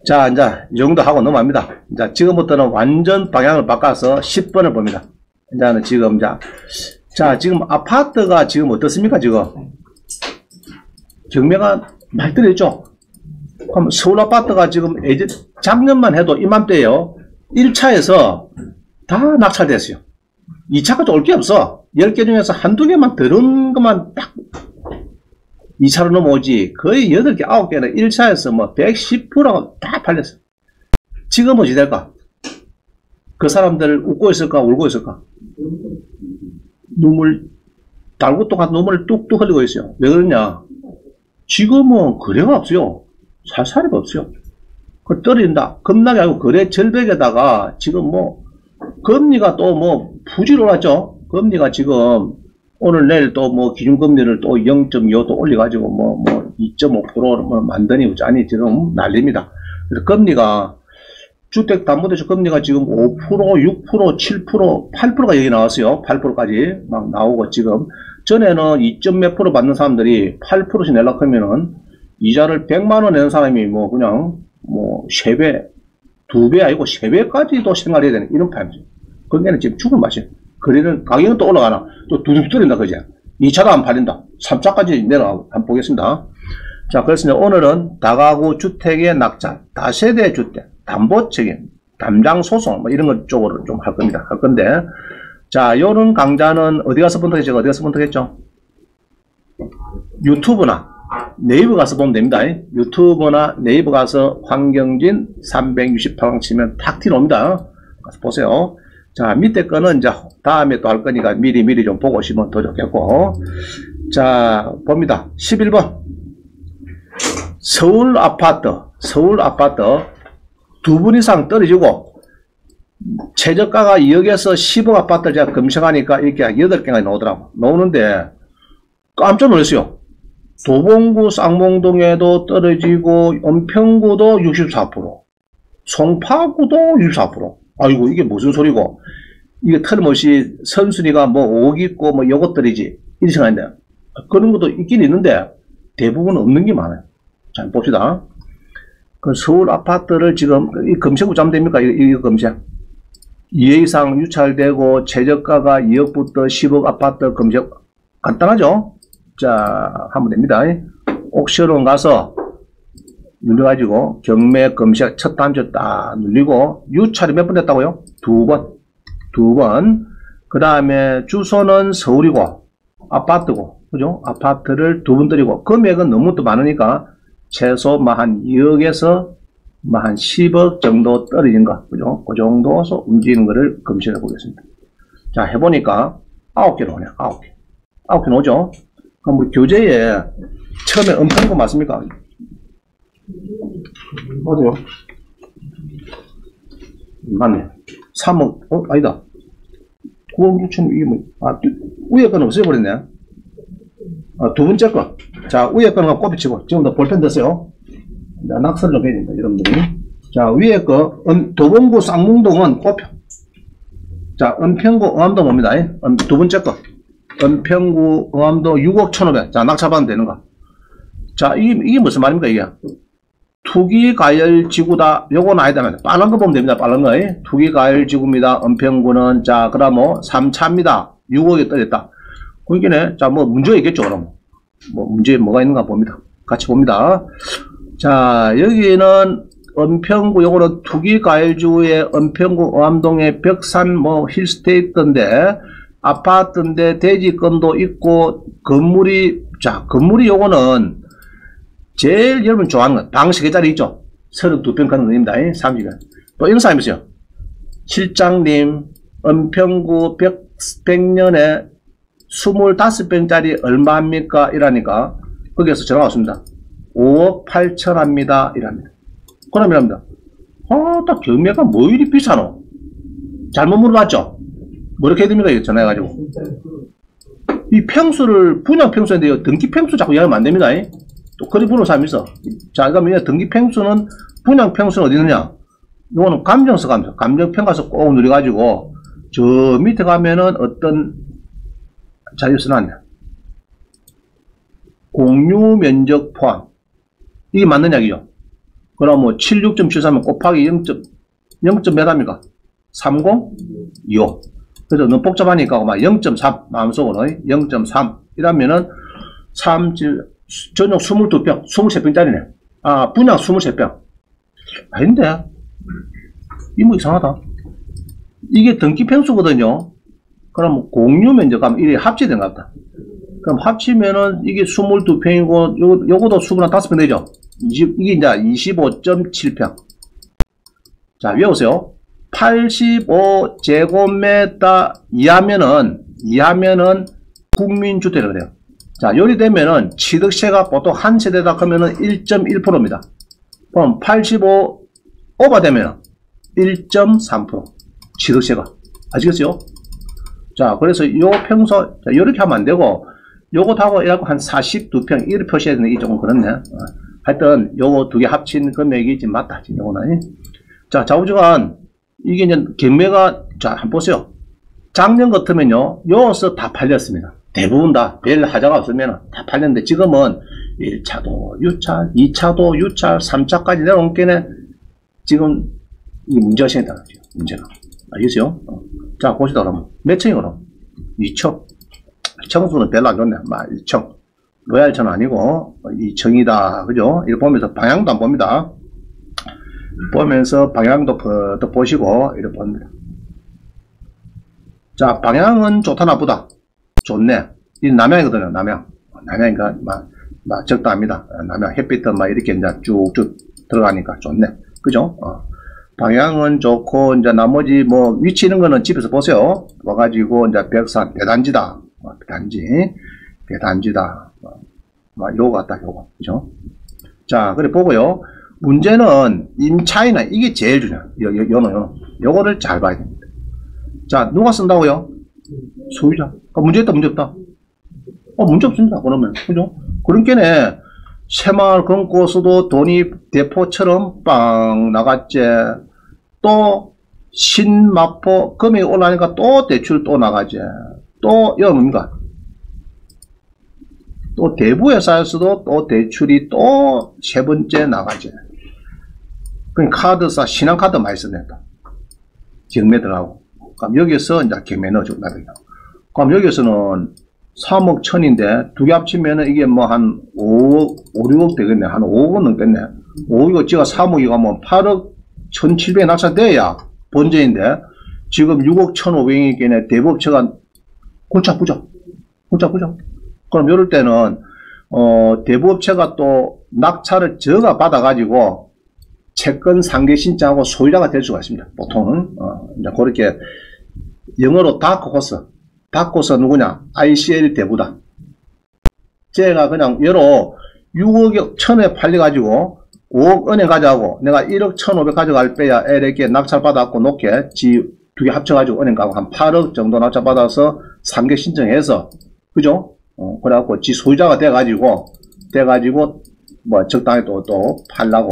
자, 이제 이 정도 하고 넘어갑니다. 자, 지금부터는 완전 방향을 바꿔서 10번을 봅니다. 이제는 지금, 자, 지금 아파트가 지금 어떻습니까, 지금? 경매가 많이 들어있죠? 그럼 서울 아파트가 지금 작년만 해도 이맘때에요. 1차에서 다 낙찰됐어요. 2차가 올 게 없어. 10개 중에서 한두 개만 들은 것만 딱 2차로 넘어오지. 거의 8개, 9개는 1차에서 뭐 110%가 다 팔렸어. 지금은 어찌 될까? 그 사람들 웃고 있을까, 울고 있을까? 눈물, 달고 똑같은 눈물을 뚝뚝 흘리고 있어요. 왜 그러냐? 지금은 거래가 없어요. 살살이가 없어요. 그 떨어진다. 급락이 아니고 거래 절벽에다가 지금 뭐, 금리가 또 뭐, 부지로 올랐죠? 금리가 지금, 오늘 내일 또 뭐 기준금리를 또 0.25 또 올려가지고 뭐 2.5% 만드니 우자니 지금 난립니다. 그래서 금리가 주택담보대출 금리가 지금 5%, 6%, 7%, 8%가 여기 나왔어요. 8%까지 막 나오고 지금 전에는 2점 몇 프로 받는 사람들이 8%씩 내려고 하면은 이자를 100만 원 내는 사람이 뭐 그냥 뭐 3배, 2배 아니고 3배까지도 생활해야 되는 이런 판이죠. 그게는 지금 죽을 맛이에요. 거래는 가격은 또 올라가나 또 두둑 떨어진다 그지? 2차가 안 팔린다. 3차까지 내려가고 한번 보겠습니다. 자, 그래서 오늘은 다가구 주택의 낙찰, 다세대 주택, 담보 책임, 담장 소송 뭐 이런 것 쪽으로 좀 할 겁니다. 할 건데, 자, 요런 강좌는 어디 가서 본다겠죠? 어디 가서 본다겠죠? 유튜브나 네이버 가서 보면 됩니다. 유튜브나 네이버 가서 황경진 368강 치면 탁 튀어나옵니다. 가서 보세요. 자, 밑에 거는 이제 다음에 또 할 거니까 미리 좀 보고 오시면 더 좋겠고. 자, 봅니다. 11번. 서울 아파트 두 분 이상 떨어지고, 최저가가 2억에서 10억 아파트를 제가 검색하니까 이렇게 8개가 나오더라고. 나오는데, 깜짝 놀랐어요. 도봉구 쌍봉동에도 떨어지고, 은평구도 64%, 송파구도 64%. 아이고, 이게 무슨 소리고. 이게 틀림없이 선순위가 뭐 5억 있고 뭐 요것들이지. 이렇게 생각했는데. 그런 것도 있긴 있는데, 대부분 없는 게 많아요. 자, 봅시다. 그 서울 아파트를 지금, 이 검색 붙자면 됩니까? 이 검색. 2회 이상 유찰되고, 최저가가 2억부터 10억 아파트 검색. 간단하죠? 자, 하면 됩니다. 옥션원 가서, 눌러가지고 경매 검색 첫 단추 딱 눌리고 유찰이 몇 번 됐다고요? 2번. 그 다음에 주소는 서울이고 아파트고 그죠? 아파트를 2번 드리고 금액은 너무 또 많으니까 최소 한 2억에서 한 10억 정도 떨어진 거 그죠? 그 정도서 움직이는 거를 검색해 보겠습니다. 자, 해보니까 9개 나오네요. 9개 나오죠? 그럼 우리 교재에 처음에 은평구 맞습니까? 어디요? 맞네. 3억, 아니다. 9억 6천, 이게 뭐, 위에 거는 없애버렸네. 두 번째 거. 자, 위에 거는 꼽히치고, 지금도 볼펜 됐어요. 낙서를 좀 해야 됩니다, 여러분들이. 자, 위에 거, 도봉구 쌍문동은 꼽혀. 자, 은평구 응암동 옵니다. 두 번째 거. 은평구 응암동 6억 1,500. 자, 낙찰받으면 되는 거. 자, 이게 무슨 말입니까, 이게? 투기가열지구다. 요건 아니다. 빨간 거 보면 됩니다. 빨간 거. 투기가열지구입니다. 은평구는, 자, 그럼 3차입니다. 6억에 떨어졌다. 그러니까, 자, 뭐, 문제가 있겠죠, 그럼. 뭐, 문제 뭐가 있는가 봅니다. 같이 봅니다. 자, 여기는 은평구, 요거는 투기가열지구의 은평구 응암동의 벽산, 힐스테이트인데, 아파트인데, 대지권도 있고, 건물이 요거는, 제일 여러분 좋아하는 건 방식의 자리 있죠? 32평 가는 겁니다. 30년. 또 이런 사람이 있어요. 실장님, 은평구 100년에 25평짜리 얼마입니까? 이러니까 거기에서 전화가 왔습니다. 5억 8천 합니다. 이랍니다. 그러면 합니다. 딱 경매가 뭐 이리 비싸노? 잘못 물어봤죠? 뭐 이렇게 해야 됩니까? 전화해가지고. 이 평수를, 분양 평수인데요. 등기 평수 자꾸 이야기하면 안 됩니다. 또 그리 부르는 사람이 있어. 자, 그러면 등기 평수는, 분양 평수는 어디 있느냐? 이거는 감정서 가면서, 감정평가서 꼭 누려가지고, 저 밑에 가면은 어떤 자료 써놨네. 공유 면적 포함. 이게 맞는 이야기죠. 그럼 뭐 76.73면 곱하기 0. 몇 합니까? 30? 25. 그래서 너무 복잡하니까 막 0.3 마음속으로 0.3 이러면은 전용 22병 23병짜리네. 아 분양 23병 아닌데 이 뭐 이상하다. 이게 등기 평수거든요. 그럼 공유 면적하면 이게 합치된 것 같다. 그럼 합치면은 이게 22평이고 요거도 25평 되죠. 이게 이제 25.7평. 자 외우세요. 85제곱미터 이하면은 국민주택이라고 그래요. 자 요리 되면은 취득세가 보통 한 세대다 하면은 1.1%입니다. 그럼 85 오버되면 1.3% 취득세가. 아시겠어요? 자, 그래서 요 평소, 자, 이렇게 하면 안 되고, 요것하고 이라고 한 42평, 이렇게 표시해야 되는 게 조금 그렇네. 하여튼, 요거 두 개 합친 금액이 지금 맞다. 지금 요거는. 자, 좌우지간, 이게 이제 경매가, 자, 한번 보세요. 작년 같으면요, 요서 다 팔렸습니다. 대부분 다, 별 하자가 없으면 다 팔렸는데, 지금은 1차도, 유차, 2차도, 유차, 3차까지 내려온 게네, 지금, 이 문제가 생겼다는 거죠. 문제가. 알겠어요? 자, 보시다 그러면. 몇 층이 그럼? 2층. 청수는 별로 안 좋네. 1층. 로얄층은 아니고, 2층이다. 그죠? 이렇게 보면서 방향도 안 봅니다. 보면서 방향도 더 보시고, 이렇게 봅니다. 자, 방향은 좋다, 나쁘다? 좋네. 이 남향이거든요, 남향. 남향이니까, 적당합니다. 남향, 햇빛도 이렇게 이제 쭉쭉 들어가니까 좋네. 그죠? 방향은 좋고, 이제 나머지 위치 있는 거는 집에서 보세요. 와가지고, 이제 백산, 대단지다. 대단지다. 요거 같다, 요거. 그죠? 자, 그래 보고요. 문제는 임차인은 이게 제일 중요해요. 요거를 잘 봐야 됩니다. 자, 누가 쓴다고요? 소유자. 문제 있다, 문제 없다? 문제 없습니다. 그러면. 그죠? 그러니까 새마을 금고서도 돈이 대포처럼 빵 나갔지. 또 신마포 금액이 올라가니까 또 대출 또 나가지. 또 이거 뭡니까? 또 대부회사에서도 또 대출이 또 세 번째 나가지. 그러니까 카드사 신한카드 많이 쓰냈다. 경매 들어가고. 그럼 여기서 이제 경매 넣어주고 나가요. 그럼 여기서는 3억 1천인데 두 개 합치면은 이게 한 5억, 5, 6억 되겠네. 한 5억은 넘겠네. 5억이고 지가 3억이가 8억 1,700에 낙찰돼야 번제인데 지금 6억 1,500이겠네. 대부업체가 골치 아프죠. 그럼 이럴 때는 대부업체가 또 낙찰을 저가 받아가지고 채권 상계 신청하고 소유자가 될 수가 있습니다. 보통은 이제 그렇게 영어로 다크호스 누구냐? ICL 대부다. 제가 그냥 예로 6억 1천에 팔려가지고 5억 은행 가져가고 내가 1억 1,500 가져갈 빼야 이렇게 낙찰 받았고 놓게 두 개 합쳐가지고 은행 가고 한 8억 정도 낙찰 받아서 상계 신청해서 그죠? 그래갖고 지 소유자가 돼가지고 적당히 또 팔라고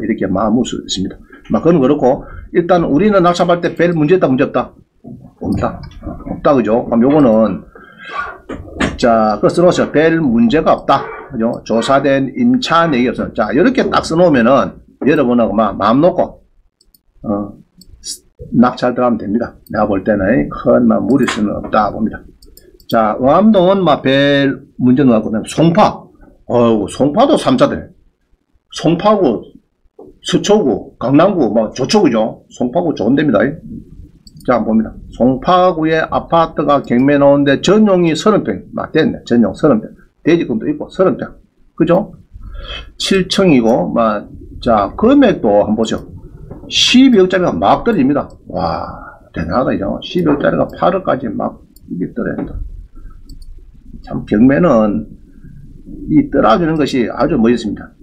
이렇게 마음을 수 있습니다. 그건 그렇고 일단 우리는 낙찰할 때 별 문제 있다 문제 없다? 없다 그죠? 그럼 요거는 자 그거 써놓으세요. 별 문제가 없다 그죠? 조사된 임차 내역이 없어. 자 이렇게 딱 써놓으면은 여러분하고 마음 놓고 낙찰 들어가면 됩니다. 내가 볼 때는 큰 무리수는 없다 봅니다. 자 의암동은 별 문제는 없고 송파도 3차들 송파구 서초구 강남구 좋죠 그죠? 송파구 좋은 데입니다. 자 봅니다. 송파구에 아파트가 경매 나오는데 전용이 30평 됐네. 전용 30평 대지금도 있고 30평 그죠? 7층이고 자 금액도 한번 보세요. 12억짜리가 막 떨어집니다. 와 대단하다 이죠. 12억짜리가 8억까지 막 이게 떨어진다. 참 경매는 이 떨어지는 것이 아주 멋있습니다.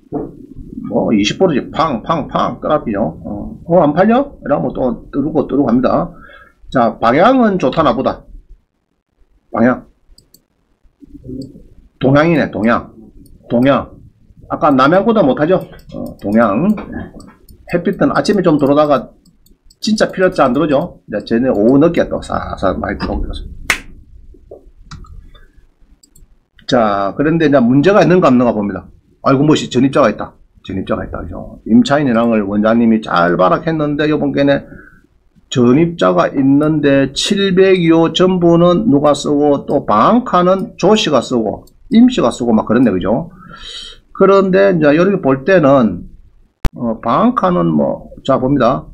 20%씩 팡팡팡 떨어지죠. 안 팔려? 이러면 또 뜨르고 합니다. 자 방향은 좋다 나보다? 방향 동향이네. 동향 아까 남향보다 못하죠? 동향 햇빛은 아침에 좀 들어오다가 진짜 필요할지 안 들어오죠? 쟤네 오후 늦게 또 사사 많이 들어오고 있어요. 자 그런데 이제 문제가 있는가 없는가 봅니다. 아이고 전입자가 있다. 전입자가 있다. 그죠? 임차인이랑을 원장님이 잘 발악했는데, 요번께는 전입자가 있는데, 702호 전부는 누가 쓰고, 또 방칸은 조씨가 쓰고, 임씨가 쓰고, 막 그런데, 그죠? 그런데, 이제, 여기 볼 때는, 방칸은 뭐, 자, 봅니다.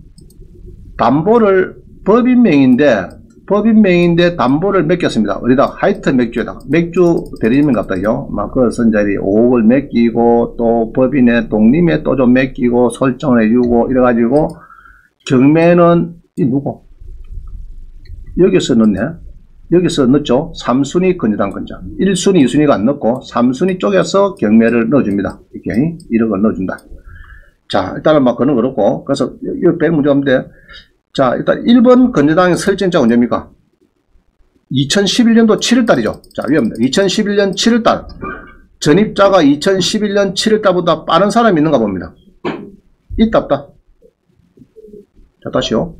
담보를, 법인명인데 담보를 맡겼습니다. 어디다? 하이트 맥주에다가. 맥주 대리님 같다요. 막, 그래서 이제 5억을 맡기고, 또 법인의 독림에 또 좀 맡기고, 설정을 해주고, 이래가지고, 경매는, 이 누구? 여기서 넣네? 여기서 넣죠? 3순위 건재당 건장. 1순위, 2순위가 안 넣고, 3순위 쪽에서 경매를 넣어줍니다. 이렇게, 1억을 넣어준다. 자, 일단은 막 그런 거 그렇고, 그래서, 이거 별 문제 없는데, 자, 일단 1번 건재당의 설정자 언제입니까? 2011년도 7월달이죠. 자, 위험합니다. 2011년 7월달. 전입자가 2011년 7월달보다 빠른 사람이 있는가 봅니다. 있다, 없다? 자, 다시요.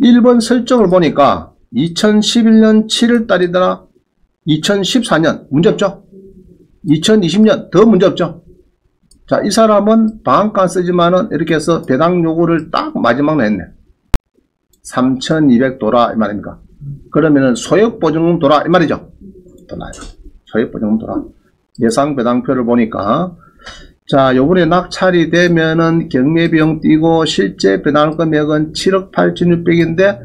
1번 설정을 보니까 2011년 7월달이더라. 2014년. 문제없죠? 2020년. 더 문제없죠? 자, 이 사람은 방한가 쓰지만은 이렇게 해서 배당 요구를 딱 마지막으로 했네. 3,200 돌아 이 말입니까? 그러면은 소액보증금 돌아 이 말이죠. 더 나아요. 소액보증금 돌아. 예상 배당표를 보니까 자, 요번에 낙찰이 되면은 경매비용 띄고 실제 배당 금액은 7억 8,600인데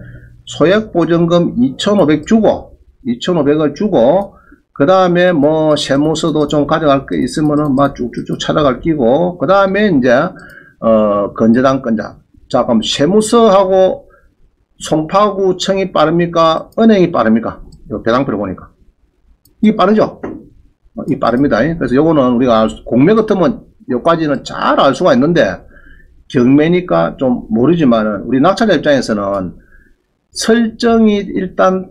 소액보증금 2,500 주고 2,500을 주고 그 다음에 뭐 세무서도 좀 가져갈 게 있으면은 막 쭉쭉쭉 찾아갈 끼고 그 다음에 이제 건재당 건자. 자, 그럼 세무서하고 송파구청이 빠릅니까? 은행이 빠릅니까? 요 배당표를 보니까. 이게 빠르죠? 이게 빠릅니다. 그래서 요거는 우리가 공매 같으면 요까지는 잘 알 수가 있는데, 경매니까 좀 모르지만은, 우리 낙찰자 입장에서는 설정이 일단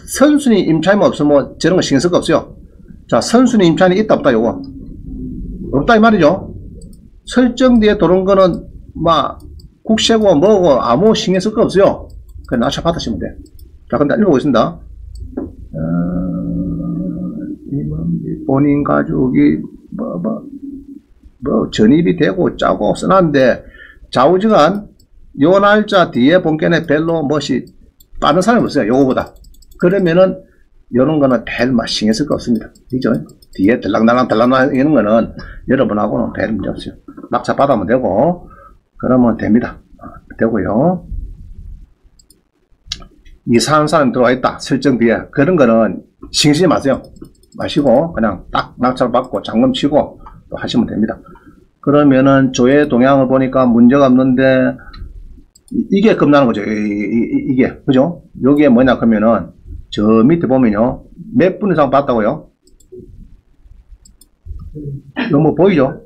선순위 임차인만 없으면 저런 거 신경 쓸 거 없어요. 자, 선순위 임차인이 있다 없다 요거. 없다 이 말이죠. 설정 뒤에 들어온 거는 막 국세고 뭐고 아무 신경 쓸 거 없어요. 그냥 낙찰 받으시면 돼. 자, 근데 읽어보겠습니다. 본인 가족이 전입이 되고 짜고 써놨는데 좌우지간 요 날짜 뒤에 본견에 별로 멋이 빠른 사람이 없어요. 요거보다. 그러면은 요런 거는 별 신경 쓸 거 없습니다. 그죠? 뒤에 들랑달랑 이런 거는 여러분하고는 별 문제 없어요. 낙찰 받으면 되고 그러면 됩니다. 되고요. 이상한 사람이 들어와 있다. 설정 뒤에. 그런 거는 신경 쓰지 마세요. 마시고 그냥 딱 낙찰 받고 잠금 치고 또 하시면 됩니다. 그러면은 조회 동향을 보니까 문제가 없는데 이게 겁나는 거죠. 이게 그죠? 여기에 뭐냐 그러면은 저 밑에 보면요. 몇 분 이상 봤다고요? 이거 뭐 보이죠?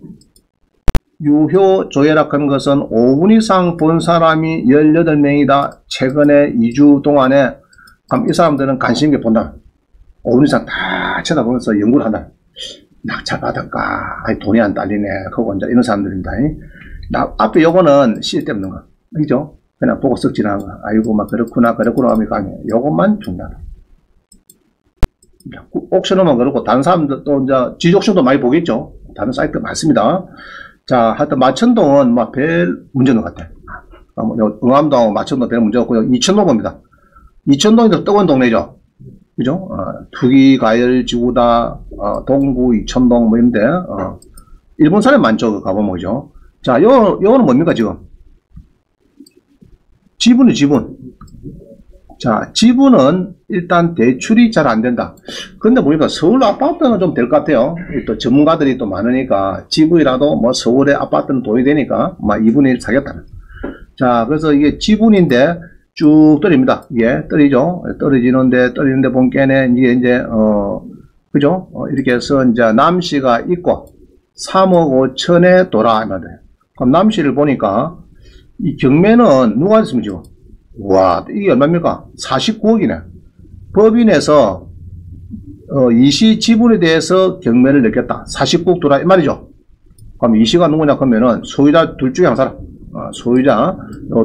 유효 조회라 하는 것은 5분 이상 본 사람이 18명이다. 최근에 2주 동안에 그럼 이 사람들은 관심 있게 본다. 5분 이상 다 쳐다보면서 연구를 한다. 낙찰 받을까? 아니, 돈이 안 딸리네. 그거 이제 이런 사람들입니다. 앞에 요거는 쓸데없는 거. 그죠? 그냥 보고 썩 지나간 거. 아이고, 막 그렇구나 하면 강해. 요것만 중요하다. 옥션은 그렇고, 다른 사람들 또 이제 지옥션도 많이 보겠죠? 다른 사이트 많습니다. 자, 하여튼 마천동은 막 별 문제는 것 같아. 응암동하고 마천동 별 문제 없고요. 이천동 봅니다. 이천동이 더 뜨거운 동네죠. 그죠? 투기 가열 지구다, 동구, 이천동, 뭐, 이런데, 일본 사람 많죠, 가보면, 그죠? 자, 요거는 뭡니까, 지금? 지분이 지분. 자, 지분은 일단 대출이 잘 안 된다. 근데 보니까 서울 아파트는 좀 될 것 같아요. 또 전문가들이 또 많으니까, 지분이라도 뭐 서울의 아파트는 돈이 되니까, 막 2분의 1 사겠다. 자, 그래서 이게 지분인데, 쭉 떨어집니다. 이게 떨어지죠. 떨어지는데 본께는 이제 그죠? 이렇게 해서 이제 남씨가 있고 3억 5천에 돌아가면 돼요. 그럼 남씨를 보니까 이 경매는 누가 했으면 지금 와 이게 얼마입니까? 49억이네. 법인에서 이시 지분에 대해서 경매를 냈겠다. 49억 돌아 이 말이죠. 그럼 이시가 누구냐 그러면은 소유자 둘 중에 한 사람. 소유자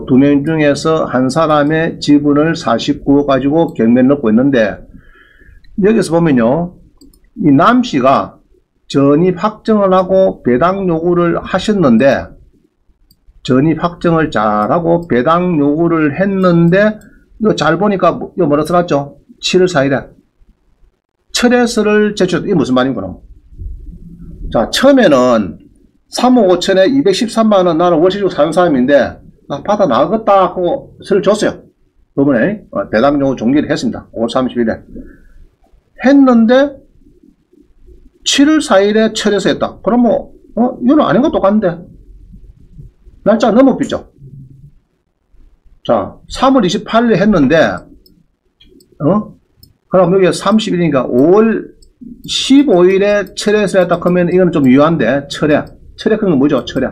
두 명 중에서 한 사람의 지분을 49억 가지고 경매를 넣고 있는데 여기서 보면요 이 남씨가 전입 확정을 하고 배당 요구를 하셨는데, 전입 확정을 잘하고 배당 요구를 했는데, 이거 잘 보니까, 이거 뭐라 써놨죠? 7월 4일에. 철회서를 제출, 이게 무슨 말인 거노? 자, 처음에는 3억 5천에 213만원 나는 월시주고 사는 사람인데, 나 받아 나가겠다 하고 서를 줬어요. 이번에 배당 요구 종료를 했습니다. 5월 30일에. 했는데, 7월 4일에 철회서 했다. 그럼 뭐, 이거는 아닌 것 똑같은데. 날짜 넘어비죠. 자, 3월 28일에 했는데, 그럼 여기 30일이니까 5월 15일에 철회서 했다. 그러면 이거는 좀 유효한데, 철회. 철회 그런 건 뭐죠? 철회.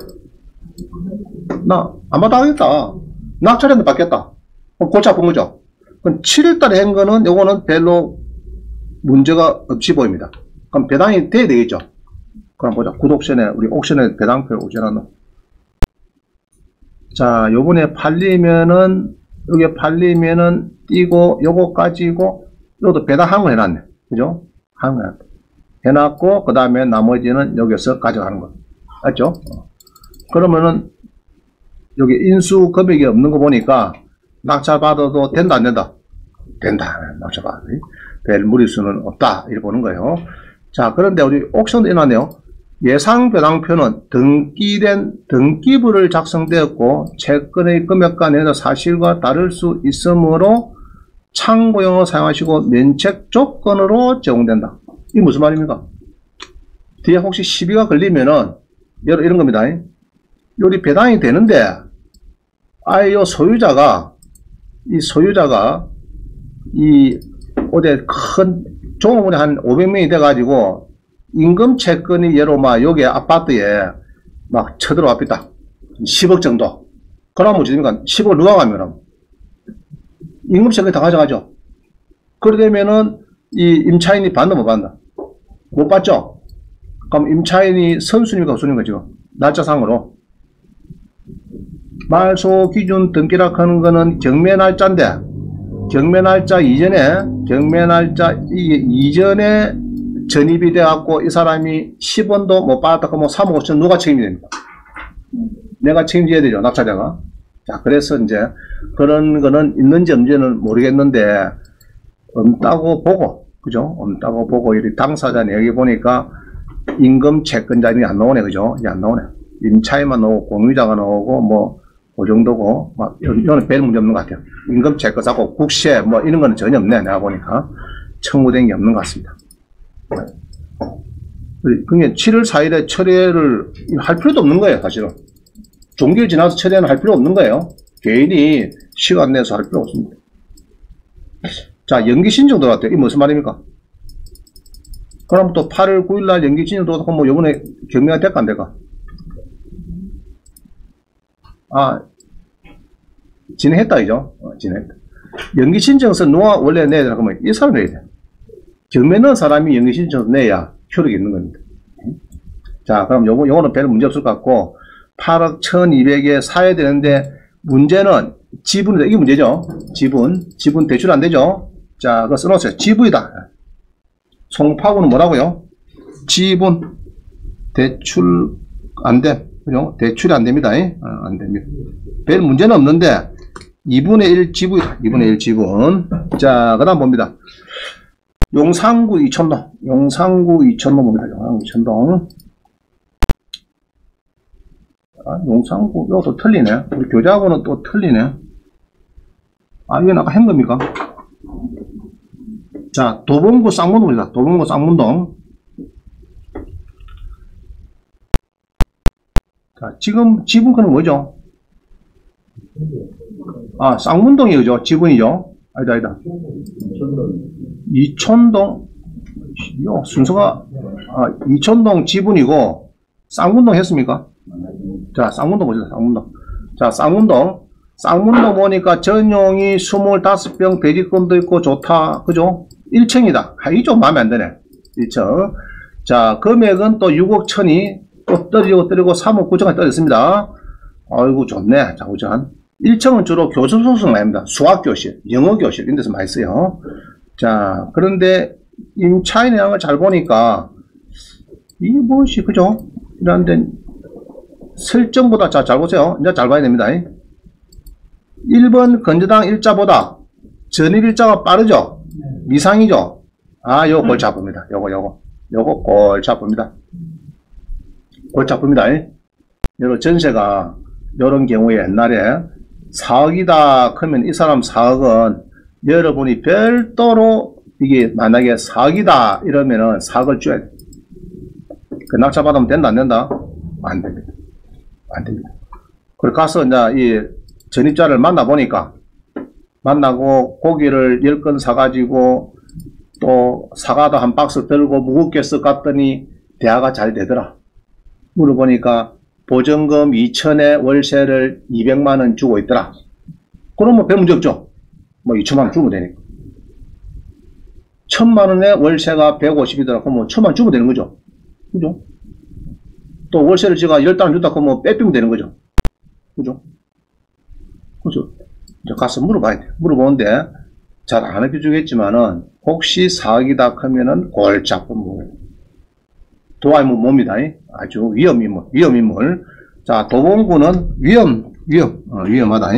나, 안 받아가겠다. 낙찰했는데 받겠다. 골치 아픈 거죠. 그럼 7일달에 한 거는, 요거는 별로 문제가 없이 보입니다. 그럼 배당이 돼야 되겠죠. 그럼 보자. 굿옵션에, 우리 옥션에 배당표 오션하는. 자, 요번에 팔리면은, 여기 팔리면은, 띄고, 요거 가지고, 요것도 배당한 거 해놨네. 그죠? 한 거 해놨고, 그 다음에 나머지는 여기서 가져가는 거. 맞죠? 그러면은, 여기 인수 금액이 없는 거 보니까, 낙찰 받아도 된다, 안 된다? 된다. 낙찰 받아도. 별 무리수는 없다. 이렇게 보는 거예요. 자, 그런데 우리 옥션도 해놨네요. 예상 배당표는 등기된 등기부를 작성되었고 채권의 금액과 내는 사실과 다를 수 있으므로 참고용으로 사용하시고 면책 조건으로 제공된다. 이게 무슨 말입니까? 뒤에 혹시 시비가 걸리면은 이런 겁니다. 요리 배당이 되는데 아예 요 소유자가 어디 큰 종업원이 한 500명이 돼가지고 임금 채권이 예로 막 여기 아파트에 막 쳐들어와 있다. 10억 정도. 그러면 어찌됩니까? 10억 누가 가면 임금 채권이 다 가져가죠. 그러게 되면은 이 임차인이 받나 못 받나? 못 받죠? 그럼 임차인이 선수입니까? 없습니까? 지금 날짜상으로. 말소 기준 등기락 하는 거는 경매 날짜인데 경매 날짜 이전에 전입이 돼갖고 이 사람이 10원도 못 받았다 그러면 3억 5천 누가 책임이 됩니까? 내가 책임져야 되죠. 낙찰자가. 자, 그래서 이제 그런 거는 있는지 없는지는 모르겠는데 없다고 보고, 그죠? 없다고 보고 이 당사자 내역에 보니까 임금 채권자님이 안 나오네, 그죠? 이게 안 나오네. 임차인만 나오고 공유자가 나오고 뭐 그 정도고 막 이거는 별 문제 없는 것 같아요. 임금 채권사고 국세 뭐 이런 거는 전혀 없네. 내가 보니까 청구된 게 없는 것 같습니다. 그게 7월 4일에 철회를 할 필요도 없는 거예요, 사실은. 종기를 지나서 철회는 할 필요 없는 거예요. 개인이 시간 내서 할 필요 없습니다. 자, 연기 신청 들어왔대요. 이게 무슨 말입니까? 그럼 또 8월 9일날 연기 신청 들어왔고, 뭐, 요번에 경매가 될까, 안 될까? 진행했다, 그죠? 진행했다. 연기 신청서 누가 원래 내야 되나? 그러면 이 사람 내야 돼. 경매 넣은 사람이 연기 신청서 내야 효력이 있는 겁니다. 자, 그럼 요거는 별 문제 없을 것 같고, 8억 1200에 사야 되는데, 문제는 지분이다. 이게 문제죠. 지분 대출 안 되죠. 자, 그거 써놓으세요. 지분이다. 송파구는 뭐라고요? 지분 대출 안 돼. 그죠? 대출이 안 됩니다. 안 됩니다. 별 문제는 없는데, 2분의 1 지분이다. 2분의 1 지분. 자, 그 다음 봅니다. 용산구 이천동. 용산구 이천동 봅니다. 용산구 이천동. 용산구, 이것도 틀리네. 우리 교재하고는 또 틀리네. 이건 아까 한 겁니까? 자, 도봉구 쌍문동입니다. 도봉구 쌍문동. 자, 지금 지분권은 뭐죠? 쌍문동이 그죠? 지분이죠? 아니다. 이천동, 순서가, 이천동 지분이고, 쌍문동 했습니까? 자, 쌍문동 보시죠, 쌍문동. 자, 쌍문동 보니까 전용이 25병 배지권도 있고 좋다. 그죠? 1층이다. 이 좀 마음에 안 드네. 1층. 자, 금액은 또 6억 천이 또 떨어지고 3억 9천까지 떨어졌습니다. 아이고, 좋네. 자, 우선. 1층은 주로 교수 소속 나옵니다. 수학교실, 영어교실, 이런 데서 많이 써요. 자, 그런데 임차인의 양을 잘 보니까 이게 무엇이, 그죠? 이런데, 설정보다, 자, 잘 보세요. 이제 잘 봐야 됩니다. 1번 건저당 일자보다 전입일자가 빠르죠? 미상이죠? 아, 요거 골치 아픕니다. 요거 골치 아픕니다. 골치 아픕니다. 요런 전세가, 요런 경우에 옛날에 4억이다 그러면 이 사람 4억은 여러분이 별도로 이게 만약에 4억이다 이러면은 4억을 줘야 돼. 그 낙찰 받으면 된다, 안 된다? 안 됩니다. 안 됩니다. 그리고 가서 이제 이 전입자를 만나보니까, 만나고 고기를 10건 사가지고 또 사과도 한 박스 들고 무겁게 쓱갔더니 대화가 잘 되더라. 물어보니까 보증금 2천에 월세를 200만원 주고 있더라. 그럼 뭐 별 문제 없죠. 뭐 2천만원 주면 되니까. 1,000만원에 월세가 150이더라. 그럼 뭐 1,000만원 주면 되는 거죠. 그죠? 또 월세를 제가 10달러 줬다 그러면 뭐 빼빼면 되는 거죠. 그죠? 그래서 가서 물어봐야 돼. 물어보는데 잘 안 해주겠지만은 혹시 4억이다 하면은 골치 아픈 물. 도와이면 뭡니다. 아주 위험인물. 자, 도봉구는 위험하다.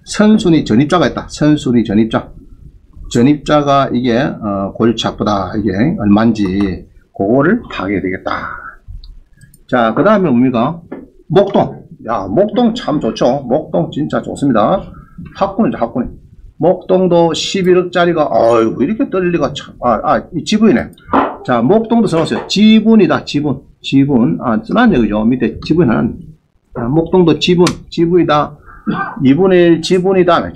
선순위 전입자가 있다. 선순위 전입자. 전입자가 이게 골치 아프다. 이게 얼마인지 그거를 파악해야 되겠다. 자, 그 다음에 뭡니까? 목동. 야, 목동 참 좋죠. 목동 진짜 좋습니다. 학군이죠, 학군. 목동도 11억짜리가, 어이구, 이렇게 떨릴 리가 참, 이 지분이네. 자, 목동도 써봤어요. 지분이다, 지분. 쓰란 얘기죠. 밑에 지분이 하나. 자, 목동도 지분이다. 2분의 1 지분이다.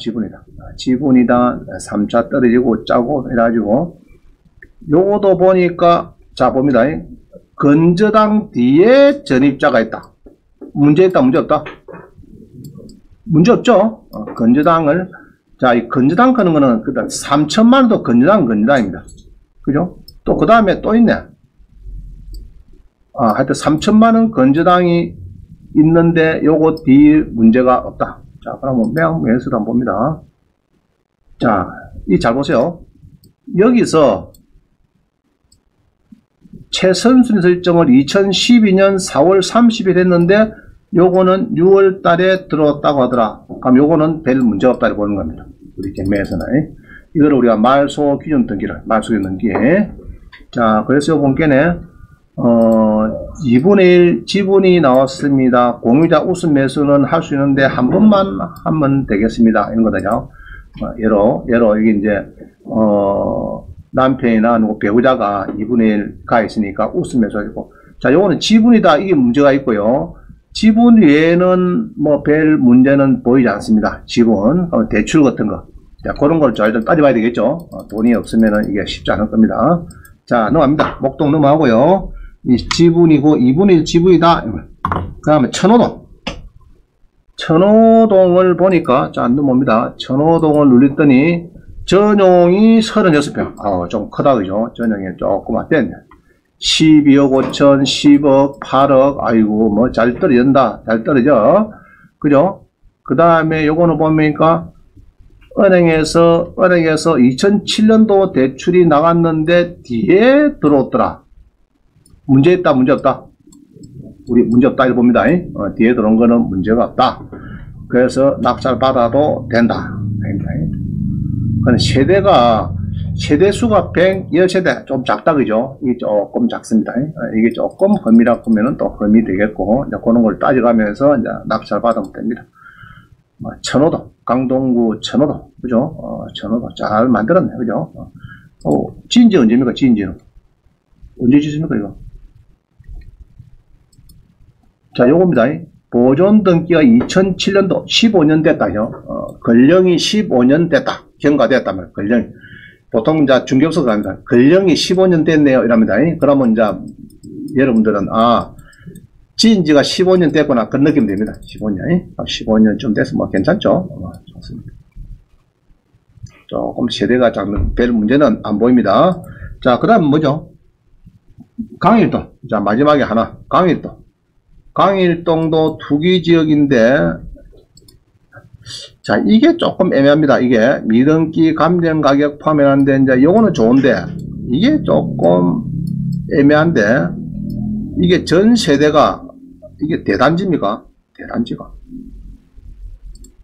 지분이다. 3차 떨어지고 짜고 해가지고. 요것도 보니까, 자, 봅니다. 건저당 뒤에 전입자가 있다. 문제 있다, 문제 없다? 문제 없죠? 건저당을, 자, 이 건저당 거는 거는, 그 다음 3천만원도 건저당입니다. 그죠? 또 그 다음에 또 있네. 하여튼 3천만원 건저당이 있는데 요거 뒤 문제가 없다. 자, 그러면 매형매수를 한번 봅니다. 자, 이 잘 보세요. 여기서 최선순위 설정을 2012년 4월 30일 했는데 요거는 6월 달에 들어왔다고 하더라. 그럼 요거는 별 문제 없다고 보는 겁니다. 우리 경매에서는. 이거를 우리가 말소 기준 등기를, 말소 기준 등기. 자, 그래서 요 본께는 2분의 1 지분이 나왔습니다. 공유자 우선 매수는 할 수 있는데 한 번만 하면 되겠습니다. 이런 거든요. 예로 이게 이제 남편이나 누구 배우자가 2분의 1 가 있으니까 우선 매수하고. 자, 요거는 지분이다. 이게 문제가 있고요. 지분 외에는 뭐 별 문제는 보이지 않습니다. 지분, 대출 같은 거. 자, 그런 걸 잘 따져봐야 되겠죠. 돈이 없으면은 이게 쉽지 않을 겁니다. 자, 넘어갑니다. 목동 넘어가고요. 이 지분이고 2분의 1 지분이다. 그 다음에 천호동. 천호동을 보니까, 자, 넘어옵니다. 천호동을 눌렸더니 전용이 36평. 좀 크다, 그죠? 전용이 조금 안 12억 5천, 10억, 8억, 아이고, 뭐, 잘 떨어진다. 잘 떨어져. 그죠? 그 다음에 요거는 보니까, 은행에서 2007년도 대출이 나갔는데, 뒤에 들어왔더라. 문제 있다, 문제 없다? 우리 문제 없다, 이렇게 봅니다. 뒤에 들어온 거는 문제가 없다. 그래서 낙찰 받아도 된다. 그건 세대수가 110세대, 좀 작다, 그죠? 이게 조금 작습니다. 이게 조금 험이라 하면은 또 험이 되겠고, 이제 그런 걸 따져가면서 이제 낙찰 받으면 됩니다. 천호동, 강동구 천호동, 그죠? 천호동 잘 만들었네, 그죠? 지은지 언제입니까, 지은지는? 언제 짓습니까, 이거? 자, 요겁니다. 보존 등기가 2007년도 15년 됐다요. 권령이 15년 됐다. 경과됐다면, 권령이. 보통 이제 중개업소가 합니다. 권령이 15년 됐네요. 이랍니다. 그러면 이제 여러분들은, 지은지가 15년 됐구나. 그런 느낌 됩니다. 15년. 15년쯤 돼서 뭐 괜찮죠? 좋습니다. 조금 세대가 작은 별 문제는 안 보입니다. 자, 그 다음 뭐죠? 강일동. 자, 마지막에 하나. 강일동. 강일동도 투기지역인데, 자, 이게 조금 애매합니다. 이게 미등기 감정가격 포함해놨는데, 이제 요거는 좋은데, 이게 조금 애매한데, 이게 전 세대가, 이게 대단지입니까? 대단지가.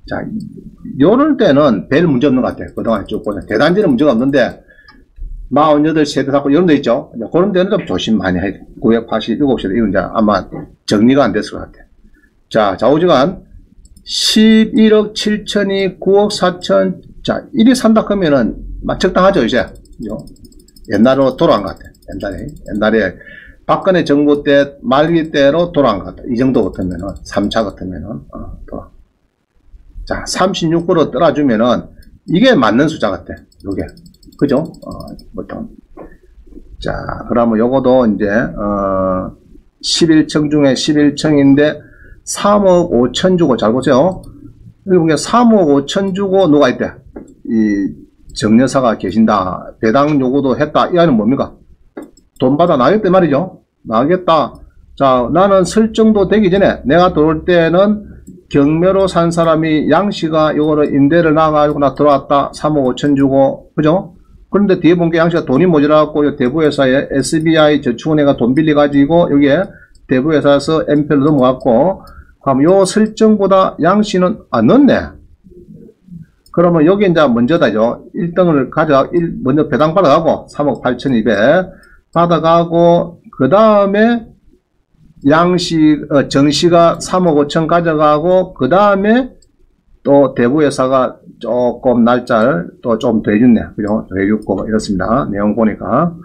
자, 요럴 때는 별 문제 없는 것 같아요. 그동안 쭉 보면. 대단지는 문제가 없는데, 48세대 갖고 이런 데 있죠? 그런 데는 좀 조심 많이 해야 돼. 987세대, 이건 이제 아마 정리가 안 됐을 것 같아요. 자, 좌우지간 11억 7천이 9억 4천. 자, 1위 산다 그러면은 적당하죠, 이제. 그죠? 옛날로 돌아간 것 같아요. 옛날에 박근혜 정부 때 말기 때로 돌아간 것 같아요. 이 정도 같으면은, 3차 같으면은, 돌아. 자, 36% 떨어주면은, 이게 맞는 숫자 같아. 요게. 그죠? 보통. 자, 그러면 요거도 이제, 11층 중에 11층인데, 3억 5천 주고, 잘 보세요. 여기 보면 3억 5천 주고, 누가 있대? 이, 정여사가 계신다. 배당 요구도 했다. 이 아이는 뭡니까? 돈 받아 나겠다 말이죠. 나겠다. 자, 나는 설정도 되기 전에, 내가 들어올 때는, 경매로 산 사람이 양씨가 요거를 임대를 나가지고 나 들어왔다. 3억 5천 주고, 그죠? 그런데 뒤에 본 게 양씨가 돈이 모자라갖고 대부회사에 SBI 저축은행가 돈 빌려가지고 여기에 대부회사에서 MP를 넘어갔고, 그럼 요 설정보다 양씨는 넣네. 그러면 여기 이제 먼저다죠. 1등을 먼저 배당 받아가고 3억 8,200 받아가고, 그 다음에 정씨가 3억 5천 가져가고, 그 다음에 또 대부회사가 조금 날짜를 또 좀 더 해줬네. 그죠? 더 해줬고, 이렇습니다. 내용 보니까.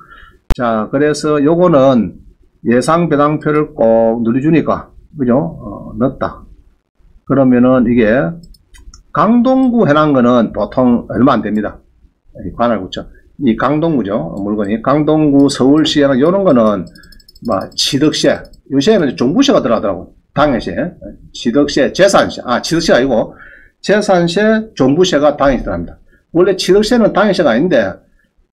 자, 그래서 요거는 예상 배당표를 꼭 누려주니까, 그죠? 넣었다. 그러면은 이게 강동구 해놓은 거는 보통 얼마 안 됩니다. 관할구죠. 이 강동구죠. 물건이. 강동구, 서울시에는 요런 거는 뭐 취득세. 요새는 종부세가 들어가더라고. 당해세. 취득세, 재산세. 취득세가 아니고 재산세, 종부세가 당연히 들어갑니다. 원래 취득세는 당연세가 아닌데,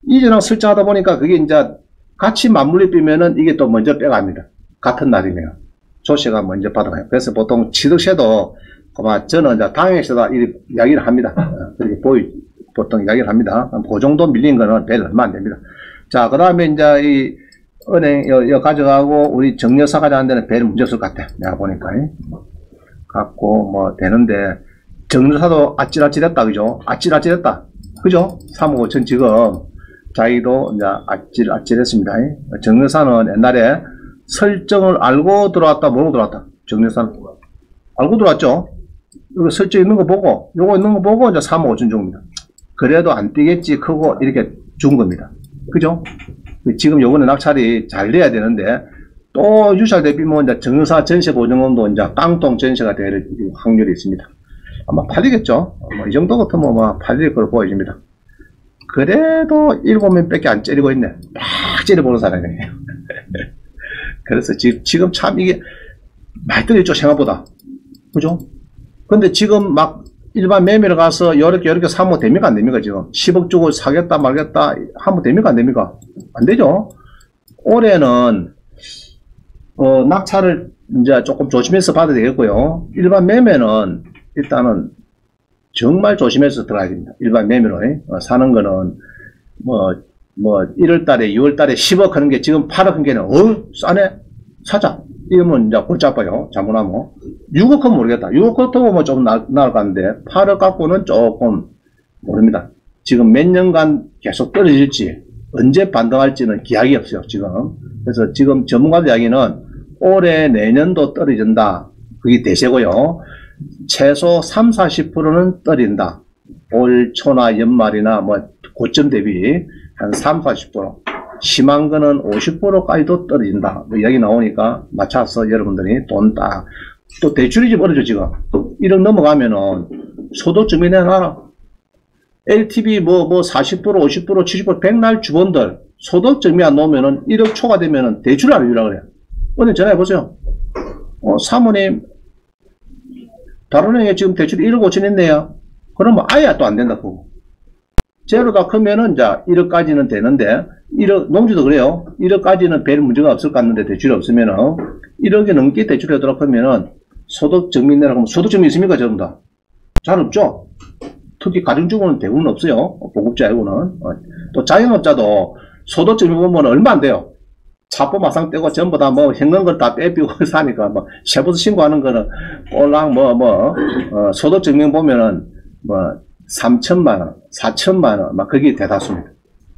이전랑 설정하다 보니까 그게 이제 같이 맞물려 뛰면은 이게 또 먼저 빼갑니다. 같은 날이면. 조세가 먼저 받아가요. 그래서 보통 취득세도, 저는 이제 당연세다 이야기를 합니다. 그렇게 보통 이야기를 합니다. 그 정도 밀린 거는 별 얼마 안 됩니다. 자, 그 다음에 이제 이 은행, 가져가고, 우리 정여사 가져가는 데는 별 문제 없을 것 같아. 내가 보니까. 갖고, 뭐, 되는데, 정여사도 아찔아찔했다, 그죠? 아찔아찔했다. 그죠? 3억 5천 지금, 자기도 이제 아찔했습니다. 정여사는 옛날에 설정을 알고 들어왔다, 모르고 들어왔다. 정여사는. 알고 들어왔죠? 여기 설정 있는 거 보고, 요거 있는 거 보고, 이제 3억 5천 줍니다. 그래도 안 뛰겠지, 크고, 이렇게 준 겁니다. 그죠? 지금 요번에 낙찰이 잘 돼야 되는데, 또 유찰 대비면 이제 정여사 전세 보증금도 이제 깡통 전세가 될 확률이 있습니다. 아마 팔리겠죠? 이 정도 같으면 뭐 팔릴 걸 보여집니다. 그래도 7명 밖에 안 째리고 있네. 막 째려보는 사람이에요. 그래서 지금 참 이게 많이 떨어졌죠, 생각보다. 그죠? 근데 지금 막 일반 매매를 가서 요렇게 사면 됩니까? 안 됩니까? 지금 10억 주고 사겠다 말겠다 하면 됩니까? 안 됩니까? 안 되죠? 올해는 낙찰을 이제 조금 조심해서 받아야 되겠고요. 일반 매매는 일단은 정말 조심해서 들어가야 됩니다. 일반 매매로 사는 거는 뭐 1월달에 6월달에 10억 하는 게 지금 8억 한 게는 싸네? 사자. 이러면 이제 골치 아파요. 잘못하면. 6억 하면 모르겠다. 6억 같으면 뭐 좀 나아가는데 8억 갖고는 조금 모릅니다. 지금 몇 년간 계속 떨어질지 언제 반등할지는 기약이 없어요. 지금. 그래서 지금 전문가들 이야기는 올해 내년도 떨어진다. 그게 대세고요. 최소 30-40%는 떨어진다. 올 초나 연말이나 뭐 고점 대비 한 30-40%. 심한 거는 50%까지도 떨어진다. 뭐 이야기 나오니까 맞춰서 여러분들이 돈 딱. 또 대출이 좀 어려져 지금. 1억 넘어가면은 소득 증명해놔라. LTV 뭐 40%, 50%, 70%, 백날 주번들 소득 증명 안 놓으면은 1억 초가 되면은 대출 안 해주라 그래요. 오늘 전화해보세요. 사모님, 다른 은행에 지금 대출 1억 5천 했네요. 그러면 아예 또 안 된다, 그거. 제로다 크면은 이제 1억까지는 되는데, 1억, 농지도 그래요. 1억까지는 별 문제가 없을 것 같는데 대출이 없으면은, 1억이 넘게 대출하도록 하면은, 소득 증명 내라고 하면 소득 증명 있습니까, 전부 다? 잘 없죠? 특히 가정주부는 대부분 없어요. 보급자 아니고는. 또 자영업자도 소득 증명 보면 얼마 안 돼요. 차포마상 떼고 전부 다 뭐 현금 걸 다 빼비고 사니까 뭐 세부서 신고하는 거는 꼴랑 소득 증명 보면은 뭐 3천만 원, 4천만 원 막 그게 대다수입니다.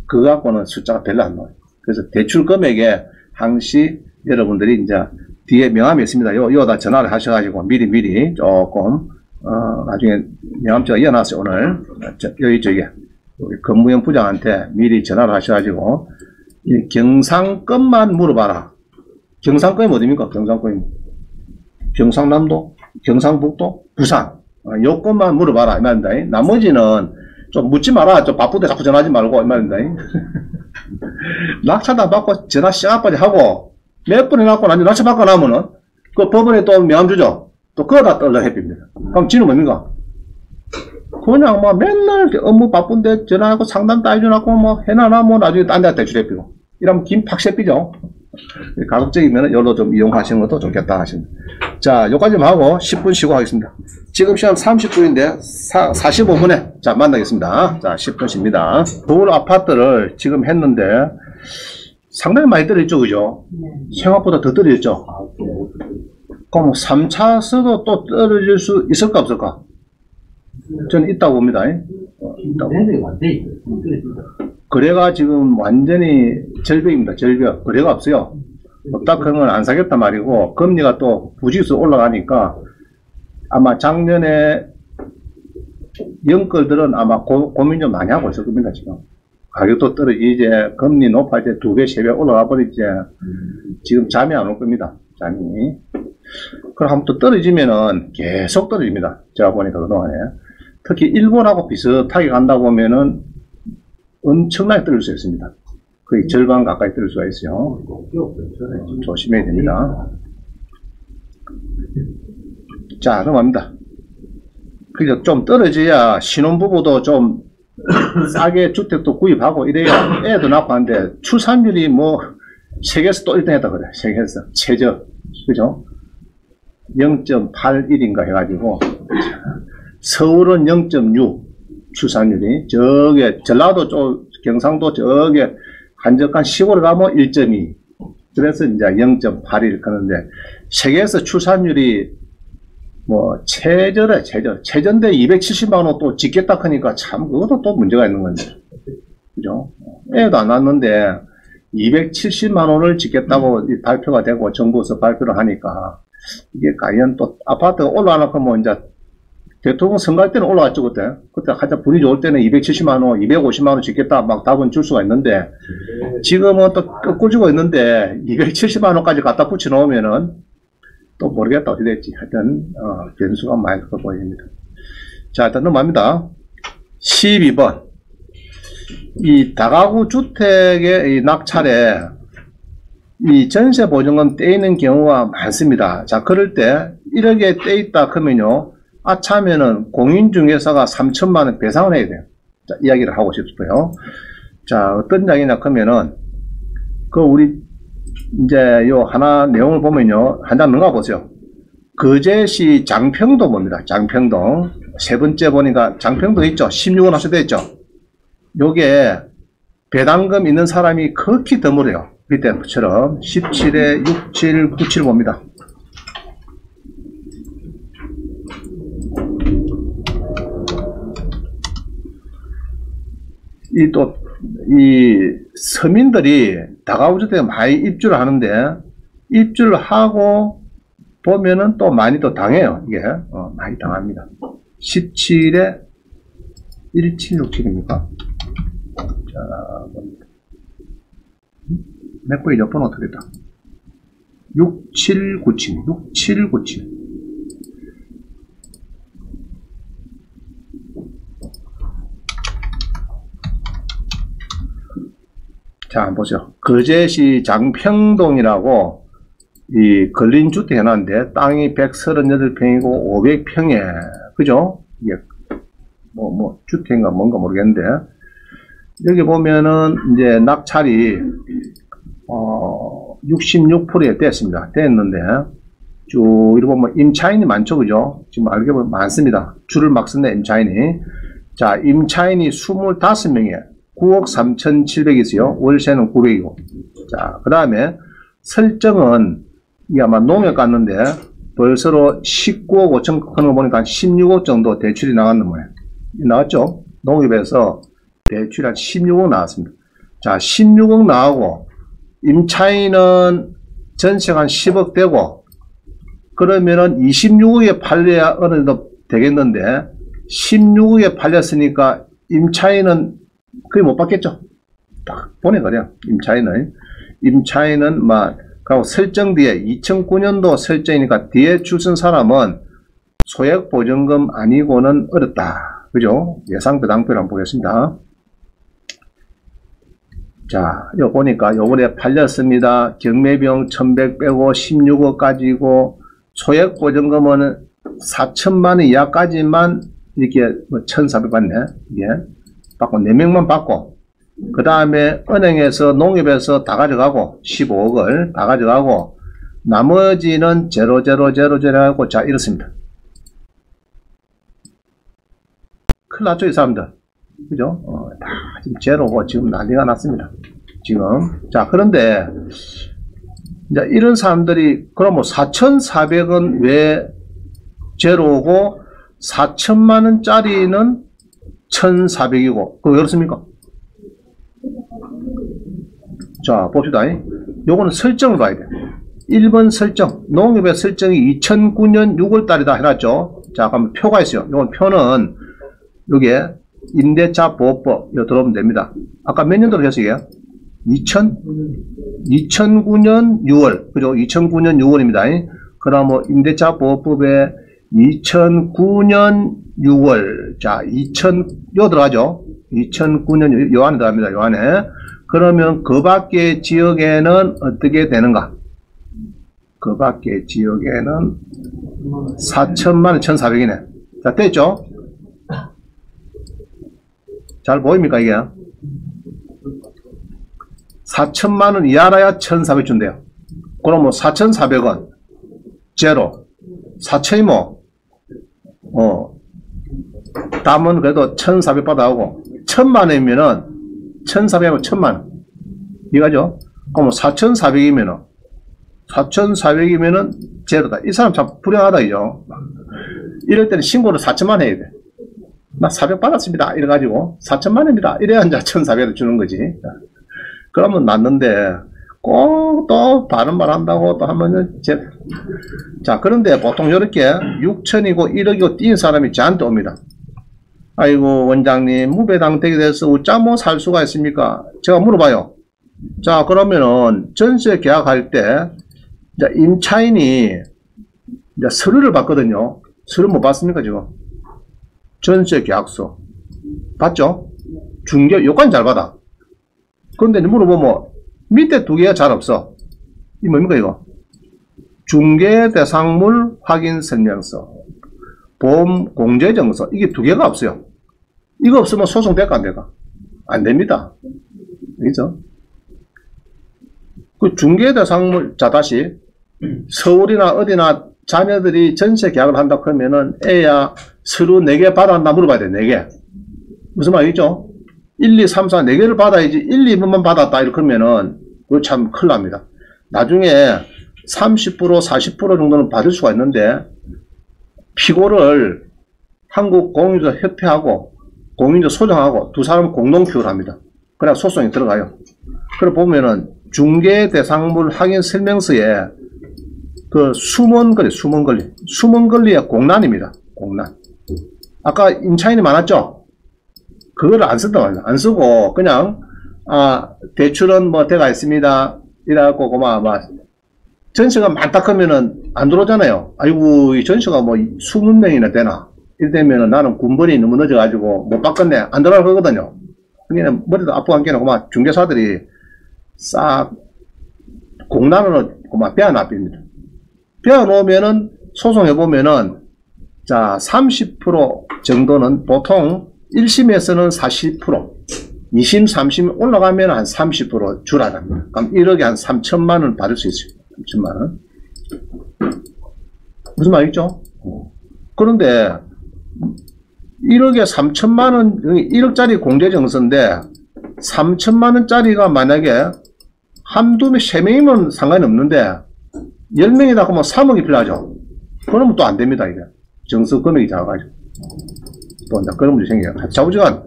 그거 갖고는 숫자가 별로 안 나와요. 그래서 대출 금액에 항시 여러분들이 이제 뒤에 명함이 있습니다. 요다 전화를 하셔가지고 미리 조금 나중에 명함 제가 이어놨어요. 오늘 저기 근무형 부장한테 미리 전화를 하셔가지고 이 경상권만 물어봐라. 경상권이 어디입니까? 경상권이 경상남도, 경상북도, 부산 요것만 물어봐라 이 말입니다. 나머지는 좀 묻지 마라. 좀 바쁜데 자꾸 전화하지 말고 이 말입니다. 낙찰도 안 받고 전화 시작까지 하고 몇 번 해갖고 나중에 낙찰 받고 나면은 그 법원에 또 명함 주죠. 또 그거 다 떨려 해줍니다. 그럼 지는 뭡니까? 그냥 뭐 맨날 업무 바쁜데 전화하고 상담 따져주고 뭐 해놔나 뭐 나중에 딴 데 대출해피고 이러면 김 팍세피죠. 가급적이면 열로 좀 이용하시는 것도 좋겠다 하십니다. 자, 여기까지만 하고 10분 쉬고 하겠습니다. 지금 시간 30분인데 45분에 자 만나겠습니다. 자, 10분 쉽니다. 서울 아파트를 지금 했는데 상당히 많이 떨어졌죠, 그죠? 생각보다 더 떨어졌죠. 그럼 3차서도 또 떨어질 수 있을까 없을까? 저는 있다고 봅니다. 있다고. 거래가 지금 완전히 절벽입니다. 절벽. 거래가 없어요. 없다 그러면 안 사겠단 말이고, 금리가 또 부지수 올라가니까 아마 작년에 영끌들은 아마 고민 좀 많이 하고 있을 겁니다. 지금 가격도 떨어지지, 이제 금리 높아질 때 2배, 3배 올라가 버리지. 지금 잠이 안 올 겁니다. 잠이. 그럼 한번 또 떨어지면은 계속 떨어집니다. 제가 보니까 그동안에. 특히 일본하고 비슷하게 간다 보면은 엄청나게 떨어질 수 있습니다. 거의 절반 가까이 떨어질 수가 있어요. 조심해야 됩니다. 자, 넘어갑니다. 그래서 좀 떨어져야 신혼부부도 좀 싸게 주택도 구입하고 이래야 애도 낳고 하는데 출산율이 뭐 세계에서 또 1등 했다 그래. 세계에서 최저. 그죠? 0.81인가 해가지고 서울은 0.6 출산율이, 저게 전라도 쪽 경상도 저게 한적한 시골에 가면 1.2 그래서 이제 0.81 그런데 세계에서 출산율이 뭐 최저래. 최저인데 270만원 또 짓겠다 하니까 참 그것도 또 문제가 있는 건데, 그죠? 애도 안 낳았는데 270만원을 짓겠다고 발표가 되고 정부에서 발표를 하니까 이게 과연 또 아파트가 올라가놓고 뭐 이제 대통령 선거할 때는 올라갔죠. 그때 가장 분위 좋을 때는 270만원 250만원 짓겠다 막 답은 줄 수가 있는데 지금은 또 꺾어지고 있는데 270만원까지 갖다 붙여 놓으면은 또 모르겠다 어떻게 될지. 하여튼 변수가 많이 커 보입니다. 자, 일단 넘어갑니다. 12번 이 다가구 주택의 이 낙찰에 이 전세 보증금 떼이는 경우가 많습니다. 자, 그럴 때 1억에 떼있다 그러면요, 아차하면은 공인중개사가 3천만원 배상을 해야 돼요. 자, 이야기를 하고 싶어요. 자, 어떤 이야기냐 그러면은 우리 이제 요 하나 내용을 보면요, 한 장 넘어가 보세요. 거제시 장평동 봅니다. 장평동 세 번째 보니까 장평동 있죠. 16원 하셔도 있죠. 요게 배당금 있는 사람이 극히 드물어요. 밑에처럼 17에 67, 97 봅니다. 이 서민들이 다가구주택에 많이 입주를 하는데, 입주를 하고 보면은 또 많이 또 당해요. 이게 많이 당합니다. 17에 1767입니까? 자, 몇 번이 몇 번 어떻게 됐다? 6797. 자, 한번 보세요. 거제시 장평동이라고 이 걸린 주택 해놨는데 땅이 138평이고 500평에, 그죠? 이게 뭐 주택인가 뭔가 모르겠는데, 여기 보면은 이제 낙찰이 66%에 됐습니다. 됐는데 쭉 이렇게 보면 임차인이 많죠, 그죠? 지금 알게 보면 많습니다. 줄을 막 쓴다, 임차인이. 자, 임차인이 25명에 9억 3,700이 있어요. 월세는 900이고. 자, 그 다음에 설정은 이게 아마 농협 갔는데 벌써로 19억 5천 하는 거 보니까 한 16억 정도 대출이 나갔는 거예요. 나왔죠? 농협에서 대출이 한 16억 나왔습니다. 자, 16억 나오고 임차인은 전세가 한 10억 되고 그러면은 26억에 팔려야 어느 정도 되겠는데 16억에 팔렸으니까 임차인은 거의 못 받겠죠. 딱 보내 그래요. 임차인은 막 그리고 설정 뒤에 2009년도 설정이니까 뒤에 줄선 사람은 소액보증금 아니고는 어렵다. 그죠? 예상배당표를 한번 보겠습니다. 자, 여기 보니까 요번에 팔렸습니다. 경매비용 1100 빼고 16억 가지고 소액보증금은 4천만원 이하까지만 이렇게 뭐 1400 받네. 이게 받고 4명만 받고 그 다음에 은행에서 농협에서 다 가져가고 15억을 다 가져가고 나머지는 0000 하고 자 이렇습니다. 큰일 났죠 이 사람들. 그죠? 다 지금 제로고 지금 난리가 났습니다. 지금 자 그런데 이제 이런 사람들이 그럼 뭐 4,400원 왜 제로고 4천만원짜리는 1,400이고 그거 그렇습니까? 자 봅시다. 요거는 설정을 봐야 돼요. 1번 설정 농협의 설정이 2009년 6월달이다 해놨죠. 자 그럼 표가 있어요. 요건 표는 여기에 임대차 보호법 여기 들어오면 됩니다. 아까 몇 년도로 했어요? 2009년 6월 그죠? 2009년 6월입니다. 그럼 뭐 임대차 보호법에 2009년 6월 자 2000요 들어가죠. 2009년 요 안에 들어갑니다. 요 안에 그러면 그 밖의 지역에는 어떻게 되는가? 그 밖의 지역에는 4천만원 1,400이네. 자 됐죠? 잘 보입니까 이게? 4천만원 이하라야 1,400 준대요. 그럼 뭐 4,400원 제로 4천이 뭐 담은 그래도 1,400 받아오고 1,000만원이면은 1,400하고 1,000만원 이거죠? 그럼 4,400이면은 제로다. 이 사람 참 불행하다 이죠. 이럴 때는 신고를 4천만 해야 돼. 나 400 받았습니다. 이래가지고 4천만원입니다. 이래야 이제 1,400을 주는 거지. 그러면 낫는데 꼭 또 다른 말 한다고 또 하면은 자 그런데 보통 이렇게 6천이고 1억이고 뛴 사람이 저한테 옵니다. 아이고 원장님 무배당되게 돼서 어쩌 뭐 살 수가 있습니까? 제가 물어봐요. 자 그러면은 전세 계약할 때 이제 임차인이 이제 서류를 받거든요. 서류 못 받습니까 지금? 전세 계약서 받죠? 중개 요건 잘 받아. 그런데 물어보면 밑에 두 개가 잘 없어. 이 뭡니까 이거? 중개대상물 확인 설명서, 보험 공제증서 이게 두 개가 없어요. 이거 없으면 소송 될까 안 될까? 안 됩니다. 그죠? 그 중개대상물 자 다시 서울이나 어디나 자녀들이 전세 계약을 한다 그러면은 애야 서류 4개 받았나 물어봐야 돼. 4개. 무슨 말이죠? 1, 2, 3, 4 4개를 받아야지 1, 2번만 받았다 이렇게 하면은 그거 참 큰일 납니다. 나중에 30% 40% 정도는 받을 수가 있는데 피고를 한국공인주협회하고 공인주소장하고 두 사람 공동표를 합니다. 그래야 소송이 들어가요. 그래 보면은 중개대상물 확인 설명서에 그 숨은 권리의 공란입니다. 공란. 아까 임차인이 많았죠? 그거를 안 쓴단 말이야. 안 쓰고 그냥 대출은 뭐 대가 있습니다. 이래갖고 그만 막 전세가 많다 하면은 안 들어오잖아요. 아이고 이 전세가 뭐 20명이나 되나? 이러면은 나는 군번이 너무 늦어가지고 못 받겠네. 안 들어갈 거거든요. 그냥 머리도 아프고 한게는 그만 중개사들이 싹 공란으로 그만 빼어놔버립니다. 빼어놓으면은 소송해보면은 자 30% 정도는 보통 1심에서는 40%, 2심, 3심 올라가면 한 30% 줄어납니다. 그럼 1억에 한 3천만원 받을 수 있어요. 3천만원. 무슨 말이죠? 그런데 1억에 3천만원, 1억짜리 공제증서인데 3천만원짜리가 만약에 한두 명, 세 명이면 상관이 없는데, 10명이다 그러면 3억이 필요하죠. 그러면 또 안 됩니다, 이게. 정서 금액이 작아가지고. 또 이제 그런 문제 생겨요. 자우지간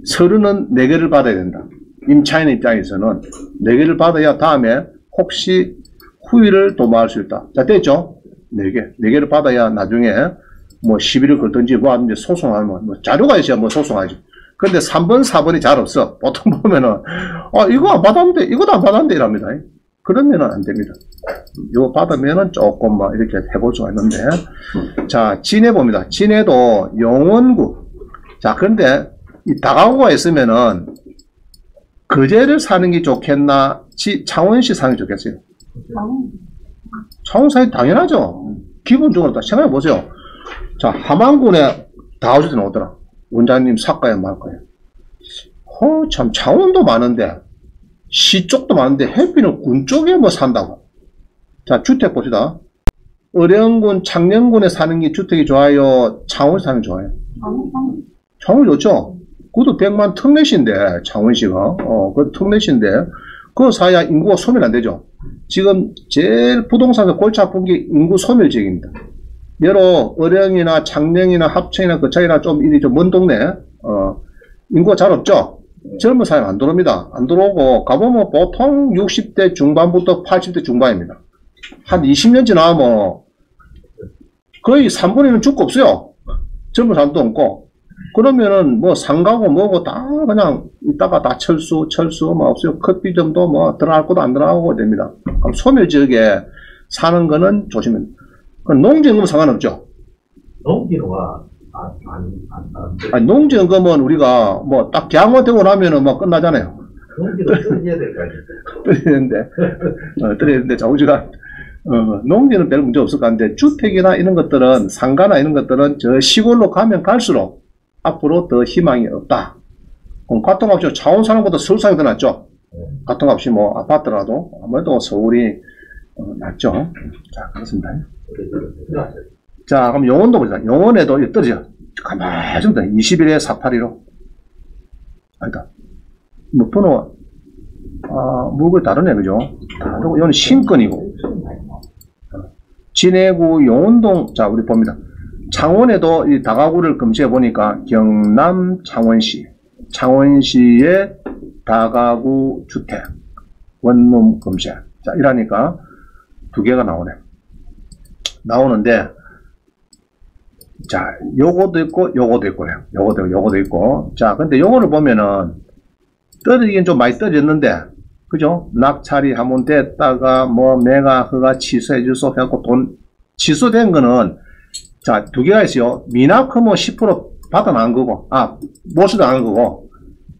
서류는 4개를 받아야 된다. 임차인 입장에서는 4개를 받아야 다음에 혹시 후위를 도모할 수 있다. 자, 됐죠? 4개. 4개를 받아야 나중에 뭐 시비를 걸든지 뭐 하든지 소송하면 뭐 자료가 있어야 뭐 소송하지. 근데 3번, 4번이 잘 없어. 보통 보면은, 이거 안 받았는데, 이것도 안 받았는데 이랍니다. 그러면은 안 됩니다. 이거 받으면은 조금 뭐 이렇게 해볼 수가 있는데. 자, 진해 봅니다. 진해도 용원구. 자, 그런데 이 다가구가 있으면은 거제를 사는 게 좋겠나, 창원시 사는 게 좋겠어요? 창원 사는 게 당연하죠. 기본적으로 다 생각해 보세요. 자, 함안군에 다우주도 나오더라. 원장님 사과야 말까요? 참 창원도 많은데 시 쪽도 많은데 해피는 군 쪽에 뭐 산다고. 자, 주택 봅시다. 의령군, 창녕군에 사는 게 주택이 좋아요? 창원에 사는 게 좋아요? 창원 좋죠? 그것도 100만 특례시인데, 창원시가. 그 특례시인데, 그거 사야 인구가 소멸 안 되죠? 지금 제일 부동산에서 골치 아픈 게 인구 소멸 지역입니다. 예로, 의령이나 창녕이나 합천이나 거창이나 좀, 이리 좀 먼 동네, 인구가 잘 없죠? 젊은 사람 안 들어옵니다. 안 들어오고, 가보면 보통 60대 중반부터 80대 중반입니다. 한 20년 지나면 거의 3분의 1은 죽고 없어요. 젊은 사람도 없고. 그러면은 뭐 상가고 뭐고 다 그냥 이따가 다 철수 뭐 없어요. 커피점도 뭐 들어갈 것도 안 들어가고 됩니다. 그럼 소멸 지역에 사는 거는 조심해야 됩니다. 농지연금은 상관없죠. 농지와 아니, 농지연금은 우리가 뭐 딱 계약만 되고 나면은 뭐 끝나잖아요. 농지를 떨어져야 될 거 아닙니까? 떨어지는데 자우지가 농지는 별 문제 없을 것 같은데 주택이나 이런 것들은 상가나 이런 것들은 저 시골로 가면 갈수록 앞으로 더 희망이 없다. 그럼 가통값이 창원 사람보다 서울 사람이 더 낫죠. 가통값이 뭐 아파트라도 아무래도 서울이 낫죠. 자, 그렇습니다. 자, 그럼 용원도 보자. 용원에도 떨어져. 가만히 좀 더. 21에 482로. 아니다. 뭐 번호가 물건이 다르네, 그죠? 다르고, 이건 신권이고. 진해구 용원동, 자, 우리 봅니다. 창원에도 이 다가구를 검색해 보니까 경남 창원시, 창원시의 다가구 주택, 원룸 검색. 자, 이러니까 2개가 나오네. 나오는데, 자, 요거도 있고, 요거도 있고요. 요거도 있고. 자, 근데 요거를 보면은, 떨어지긴 좀 많이 떨어졌는데, 그죠? 낙찰이 한번 됐다가, 뭐, 매가, 허가 취소해 주소 해갖고 돈, 취소된 거는, 자, 2개가 있어요. 미납금은 10% 받아나간 거고, 모수도 안 한 거고,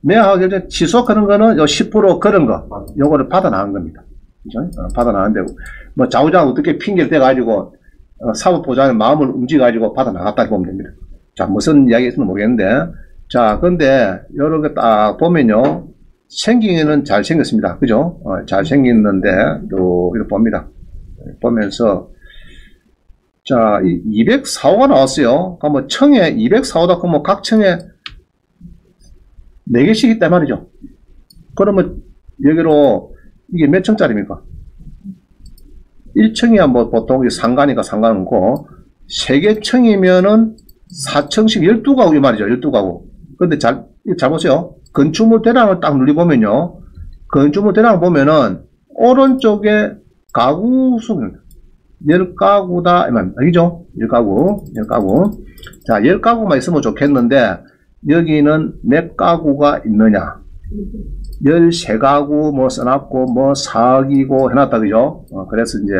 매가 결정 취소하는 거는 요 10% 그런 거, 요거를 받아나간 겁니다. 그죠? 받아나간 데고. 뭐, 좌우장 어떻게 핑계를 대가지고, 사법보장의 마음을 움직여가지고 받아나갔다 보면 됩니다. 자, 무슨 이야기인지는 모르겠는데, 자, 근데, 요런 거 딱 보면요, 생기는 잘 생겼습니다. 그죠? 잘 생겼는데, 또, 이렇게 봅니다. 보면서, 자, 204호가 나왔어요. 그럼 청에 204호다, 그러면 각 청에 4개씩 있단 말이죠. 그러면, 여기로, 이게 몇 층짜리입니까? 1층이야 뭐 보통 상가니까 상관없고 3개 층이면은 4층씩 12가구 이 말이죠. 12가구. 근데 잘 보세요. 건축물 대량을 딱 눌러보면요. 건축물 대량 보면은 오른쪽에 가구 수입니다. 10가구다. 이 말입니다. 알겠죠? 10가구. 자, 10가구만 있으면 좋겠는데 여기는 몇 가구가 있느냐. 13가구 뭐 써놨고 뭐 4억이고 해놨다 그죠? 그래서 이제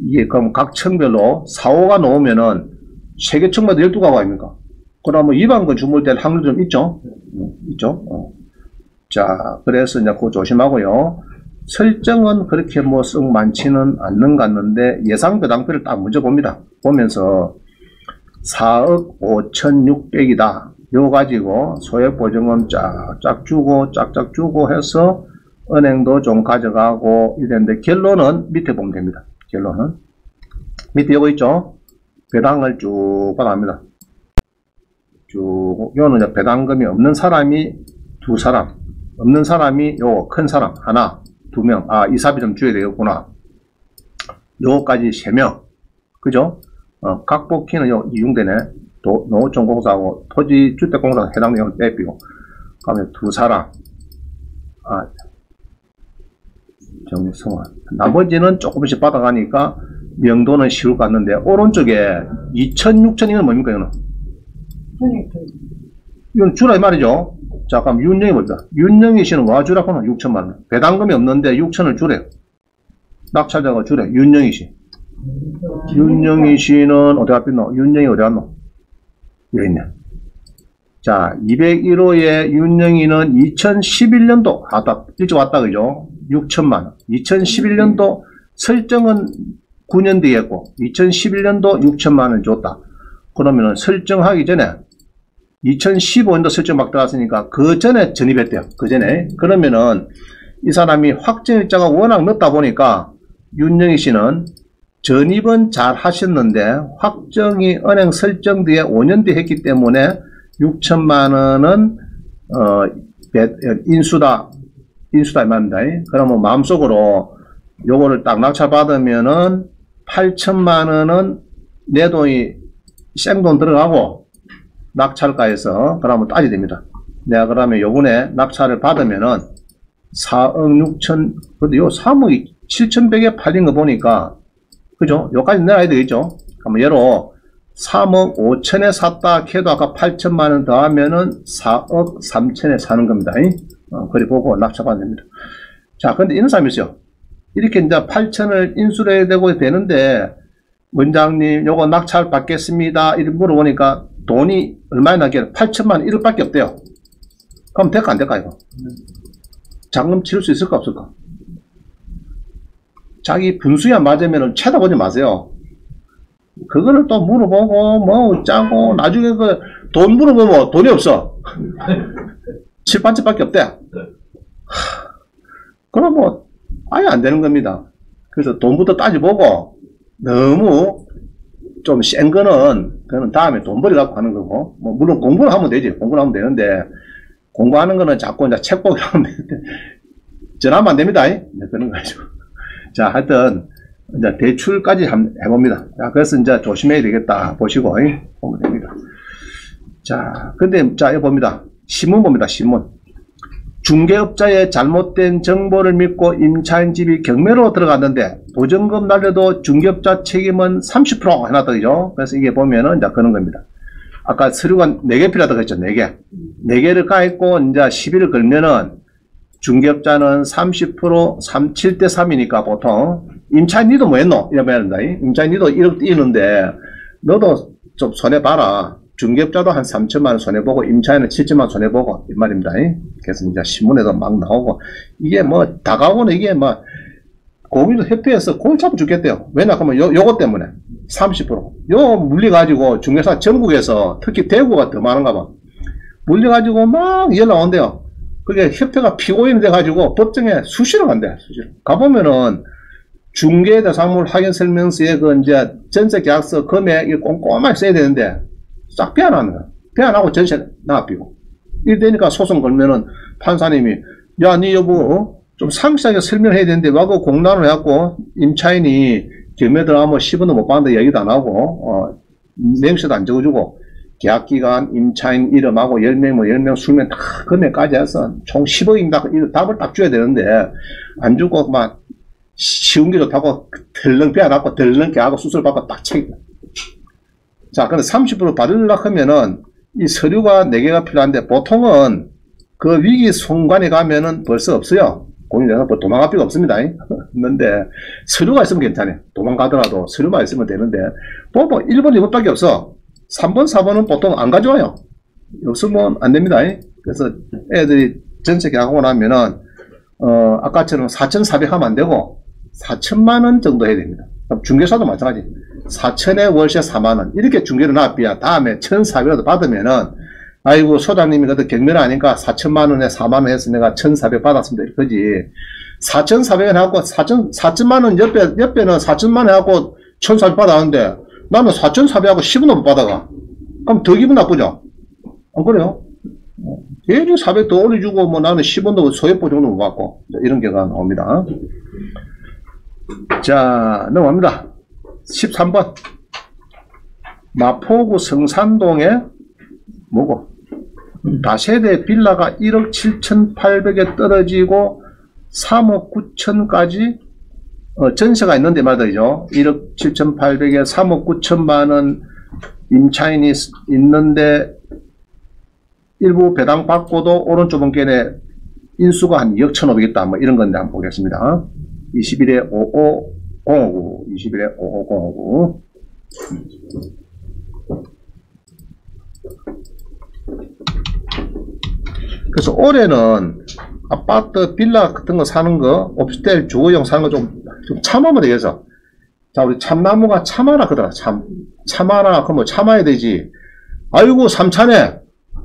이게 그럼 각 층별로 4호가 나오면은 3개 층마다 12가구 아닙니까? 그러면 일반 건축물 될 확률 좀 있죠? 있죠? 자, 그래서 이제 그거 조심하고요. 설정은 그렇게 뭐 썩 많지는 않는 것 같는데 예상 배당표를 딱 먼저 봅니다. 보면서 4억 5,600이다. 요 가지고 소액보증금 쫙쫙 주고 해서 은행도 좀 가져가고 이랬는데 결론은 밑에 보면 됩니다. 결론은 밑에 요거 있죠? 배당을 쭉 받아갑니다. 쭉 요는 배당금이 없는 사람이 2사람, 없는 사람이 요 큰 사람 하나, 2명. 아, 이사비 좀 줘야 되겠구나. 요거까지 3명. 그죠? 각복키는 요 이용되네. 농어촌공사하고 토지주택공사가 해당 내용을 빼비고. 그러면 2사람. 아, 정성원. 나머지는 조금씩 받아가니까 명도는 쉬울 것 같는데, 오른쪽에 2천, 6천 이건 뭡니까, 이거는? 이건 주라 이 말이죠. 자, 그럼 윤영이 뭡니까? 윤영이 씨는 와 주라고 하면 6천만원. 배당금이 없는데 6천을 주래요. 낙찰자가 주래. 윤영이 씨. 윤영이 씨는 어디 갔노? 윤영이 어디 갔노? 여기 있네. 자, 201호에 윤영이는 2011년도, 일찍 왔다, 그죠? 6천만원. 2011년도 설정은 9년 뒤에 했고, 2011년도 6천만원 줬다. 그러면은 설정하기 전에, 2015년도 설정 막 들어갔으니까, 그 전에 전입했대요. 그 전에. 그러면은, 이 사람이 확정일자가 워낙 늦다 보니까, 윤영희 씨는 전입은 잘 하셨는데, 확정이 은행 설정 뒤에 5년 뒤에 했기 때문에, 6천만원은, 인수다 이 말입니다. 그러면 마음속으로 요거를 딱 낙찰받으면은 8천만원은 내 돈이 생돈 들어가고 낙찰가에서 그러면 따지게 됩니다. 내가 그러면 요번에 낙찰을 받으면은 4억 6천, 근데 요 3억 7,100에 팔린 거 보니까, 그죠? 요까지 내놔야 되겠죠? 그러면 예로 3억 5천에 샀다 해도 아까 8천만원 더하면은 4억 3천에 사는 겁니다. 그래 보고 낙찰받으면 됩니다. 자, 근데 이런 사람이 있어요. 이렇게 이제 8천을 인수를 해야 되고 되는데, 원장님, 요거 낙찰 받겠습니다. 이렇게 물어보니까 돈이 얼마나 나게 8천만 원 1억밖에 없대요. 그럼 될까, 안 될까, 이거? 잔금 치를 수 있을까, 없을까? 자기 분수에 안 맞으면 쳐다보지 마세요. 그거를 또 물어보고, 뭐, 짜고, 나중에 돈 물어보면 돈이 없어. 7반째밖에 없대. 그럼 뭐, 아예 안 되는 겁니다. 그래서 돈부터 따져보고, 너무 좀 센 거는, 그거는 다음에 돈벌이 갖고 하는 거고, 뭐, 물론 공부를 하면 되지. 공부를 하면 되는데, 공부하는 거는 자꾸 이제 책 보기 하면 되는데, 전화하면 안 됩니다. 그런 거죠. 자, 하여튼, 이제 대출까지 해봅니다. 자, 그래서 이제 조심해야 되겠다. 보시고, 보면 됩니다. 자, 근데, 자, 이거 봅니다. 신문 봅니다. 신문. 중개업자의 잘못된 정보를 믿고 임차인 집이 경매로 들어갔는데 보증금 날려도 중개업자 책임은 30% 해놨다, 그죠? 그래서 이게 보면은 이제 그런 겁니다. 아까 서류가 4개 필요하다고 했죠. 4개. 4개를 가있고 이제 10일을 걸면은 중개업자는 30% 7대 3이니까 보통 임차인 니도 뭐 했노? 이러면 된다. 임차인 니도 1억 뛰는데 너도 좀 손해봐라. 중개업자도 한 3천만원 손해보고 임차인은 7천만원 손해보고 이 말입니다. 그래서 이제 신문에도 막 나오고 이게 뭐 다가오는 이게 뭐 공인도 협회에서 골 잡아 죽겠대요. 왜냐하면 요거 때문에 30% 요 물리 가지고 중개사 전국에서 특히 대구가 더 많은가 봐. 물리 가지고 막 연락 온대요. 그게 협회가 피고인이 돼 가지고 법정에 수시로 간대. 수시로 가보면은 중개대상물 확인 설명서에 그 이제 전세 계약서 금액 꼼꼼하게 써야 되는데 싹 빼안하는 거야. 빼안하고 전세 납비고. 이래 되니까 소송 걸면은 판사님이, 야, 니 여보, 좀 상세하게 설명해야 되는데, 와, 그 공란을 해갖고, 임차인이 경매 들어가면 10원도 못 받는다 얘기도 안 하고, 명세도 안 적어주고, 계약기간, 임차인 이름하고 10명, 뭐 10명, 20명 다 금액까지 해서 총 10억인가, 이 답을 딱 줘야 되는데, 안 주고, 막, 쉬운 게 좋다고, 덜렁 빼안하고, 덜렁 계약하고 수술 받고 딱 책임. 자, 근데 30% 받으려고 하면은 이 서류가 4개가 필요한데 보통은 그 위기 순간에 가면은 벌써 없어요. 공인돼서 뭐 도망갈 필요가 없습니다. 없는데 서류가 있으면 괜찮아요. 도망가더라도 서류만 있으면 되는데 보통 1번, 2번밖에 없어. 3번, 4번은 보통 안 가져와요. 없으면 안 됩니다. 그래서 애들이 전세 계약하고 나면은 아까처럼 4,400 하면 안 되고 4천만원 정도 해야 됩니다. 중개사도 마찬가지. 4천에 월세 4만원. 이렇게 중개를 납비야. 다음에 1,400이라도 받으면은, 아이고, 소장님이 그래도 경매를 하니까 4천만원에 4만원 해서 내가 1,400 받았습니다. 이거지. 4,400원 하고, 4천만원 옆에는 4천만원 하고 1,400 받았는데, 나는 4,400하고 10원도 못 받아가. 그럼 더 기분 나쁘죠? 안 그래요? 괜히 400 더 올려주고, 뭐 나는 10원도 소액보 정도 못 받고, 이런 경우가 나옵니다. 자, 넘어갑니다. 13번. 마포구 성산동에, 뭐고? 다세대 빌라가 1억 7,800에 떨어지고, 3억 9천까지, 전세가 있는데 말이죠. 1억 7,800에 3억 9천만원 임차인이 있는데, 일부 배당 받고도 오른쪽 번개에 인수가 한 2억 1,500 있다. 뭐 이런 건데 한번 보겠습니다. 21에 55059. 21에 55059. 그래서 올해는 아파트, 빌라 같은 거 사는 거, 오피스텔 주거용 사는 거 좀 참으면 되겠어. 자, 우리 참나무가 참아라 그러더라. 참아라. 그럼 뭐 참아야 되지. 아이고, 3차네.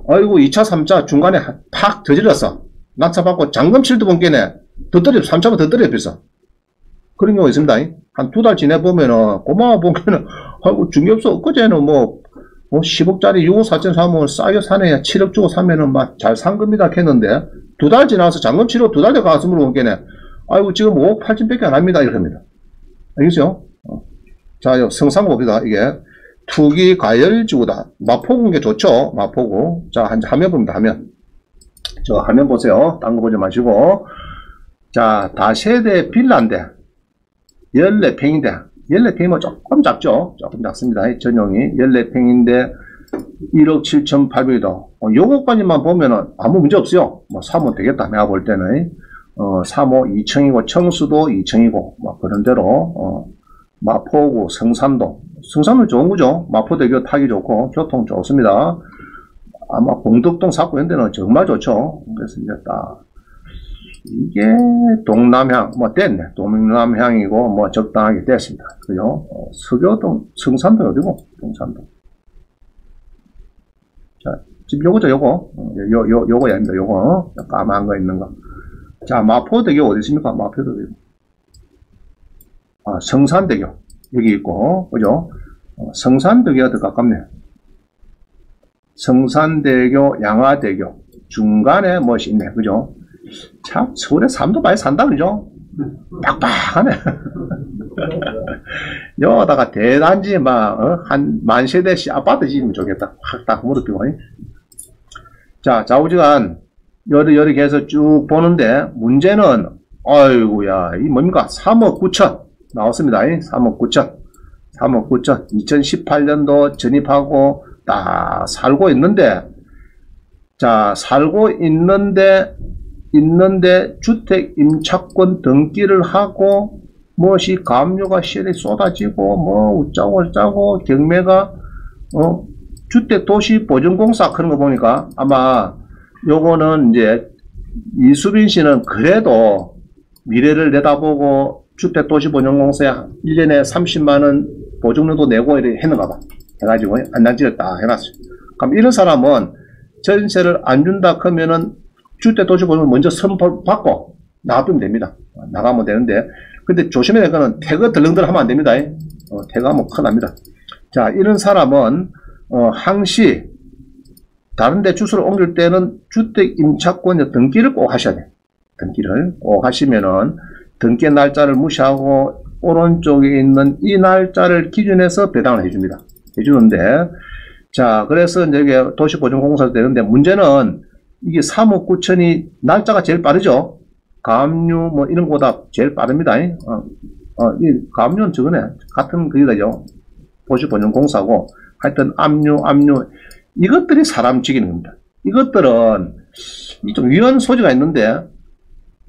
아이고, 2차, 3차 중간에 팍 저질렀어. 낙차 받고 잔금칠도 본게네. 더 떨어져. 3차면 더 떨어져. 그런 경우가 있습니다. 한 2달 지내보면은, 고마워 보면은, 아이고, 중개업소 엊그제는 뭐 10억짜리 6억 4천 사면 싸게 사네. 7억 주고 사면은 막 잘 산 겁니다. 했는데, 2달 지나서 잔금치료 2달 돼 가서 물어본게네. 아이고, 지금 5억 8천 밖에 안 합니다. 이렇게 합니다. 알겠죠? 자, 성상 봅니다. 이게. 투기 과열지구다. 마포구인 게 좋죠. 마포구. 자, 화면 봅니다. 화면. 저 화면 보세요. 딴 거 보지 마시고. 자, 다세대 빌라인데 14평인데 14평이면 조금 작죠. 조금 작습니다. 전용이 14평인데 1억 7,800이다. 요거까지만 보면은 아무 문제 없어요. 뭐 사면 되겠다. 내가 볼 때는 3호 2층이고 청수도 2층이고 뭐 그런 대로 마포구 성산동 좋은 거죠. 마포대교 타기 좋고 교통 좋습니다. 아마 공덕동 사고 현대는 정말 좋죠. 그래서 이제 딱 이게 동남향 뭐 됐네. 동남향이고 뭐 적당하게 됐습니다. 그죠? 서교동 성산동 어디고? 성산동. 자, 지금 요거죠. 요거야 입니다. 요거 까만 거 있는 거. 자, 마포대교 어디 있습니까? 마포대교. 아, 성산대교. 여기 있고, 그죠? 성산대교가 더 가깝네. 성산대교, 양화대교. 중간에 무엇이 있네. 그죠? 참, 서울에 삶도 많이 산다. 그죠? 빡빡하네. 여기다가 대단지, 한 만세대씩 아파트 지으면 좋겠다. 확 딱 무릎 펴고. 자, 좌우지간, 여러 개에서 쭉 보는데, 문제는, 아이고야, 이 뭡니까? 3억 9천. 나왔습니다. 3억 9천. 3억 9천. 2018년도 전입하고 딱 살고 있는데, 자, 살고 있는데 주택 임차권 등기를 하고, 무엇이 가압류가 시열이 쏟아지고, 뭐, 웃자고 경매가, 주택도시보증공사 그런 거 보니까 아마 요거는 이제 이수빈 씨는 그래도 미래를 내다보고 주택도시보증공사에 1년에 30만원 보증료도 내고 이렇게 했는가 봐. 해가지고 안장지를 딱 해놨어요. 그럼 이런 사람은 전세를 안 준다 그러면은 주택도시보증을 먼저 선포받고 나가면 됩니다. 나가면 되는데, 근데 조심해야 될 거는 태거 덜렁덜 하면 안 됩니다. 태거하면 큰일 납니다. 자, 이런 사람은 항시 다른데 주소를 옮길 때는 주택임차권 등기를 꼭 하셔야 돼요. 등기를 꼭 하시면은 등기 날짜를 무시하고 오른쪽에 있는 이 날짜를 기준해서 배당을 해줍니다. 해주는데, 자, 그래서 이제 이게 도시보증공사도 되는데, 문제는 이게 3억 9천이 날짜가 제일 빠르죠. 가압류 뭐 이런 거보다 제일 빠릅니다. 이 가압류는 저거네. 같은 그이다죠. 도시보증공사고, 하여튼 압류 이것들이 사람 죽이는 겁니다. 이것들은 좀 위헌 소지가 있는데,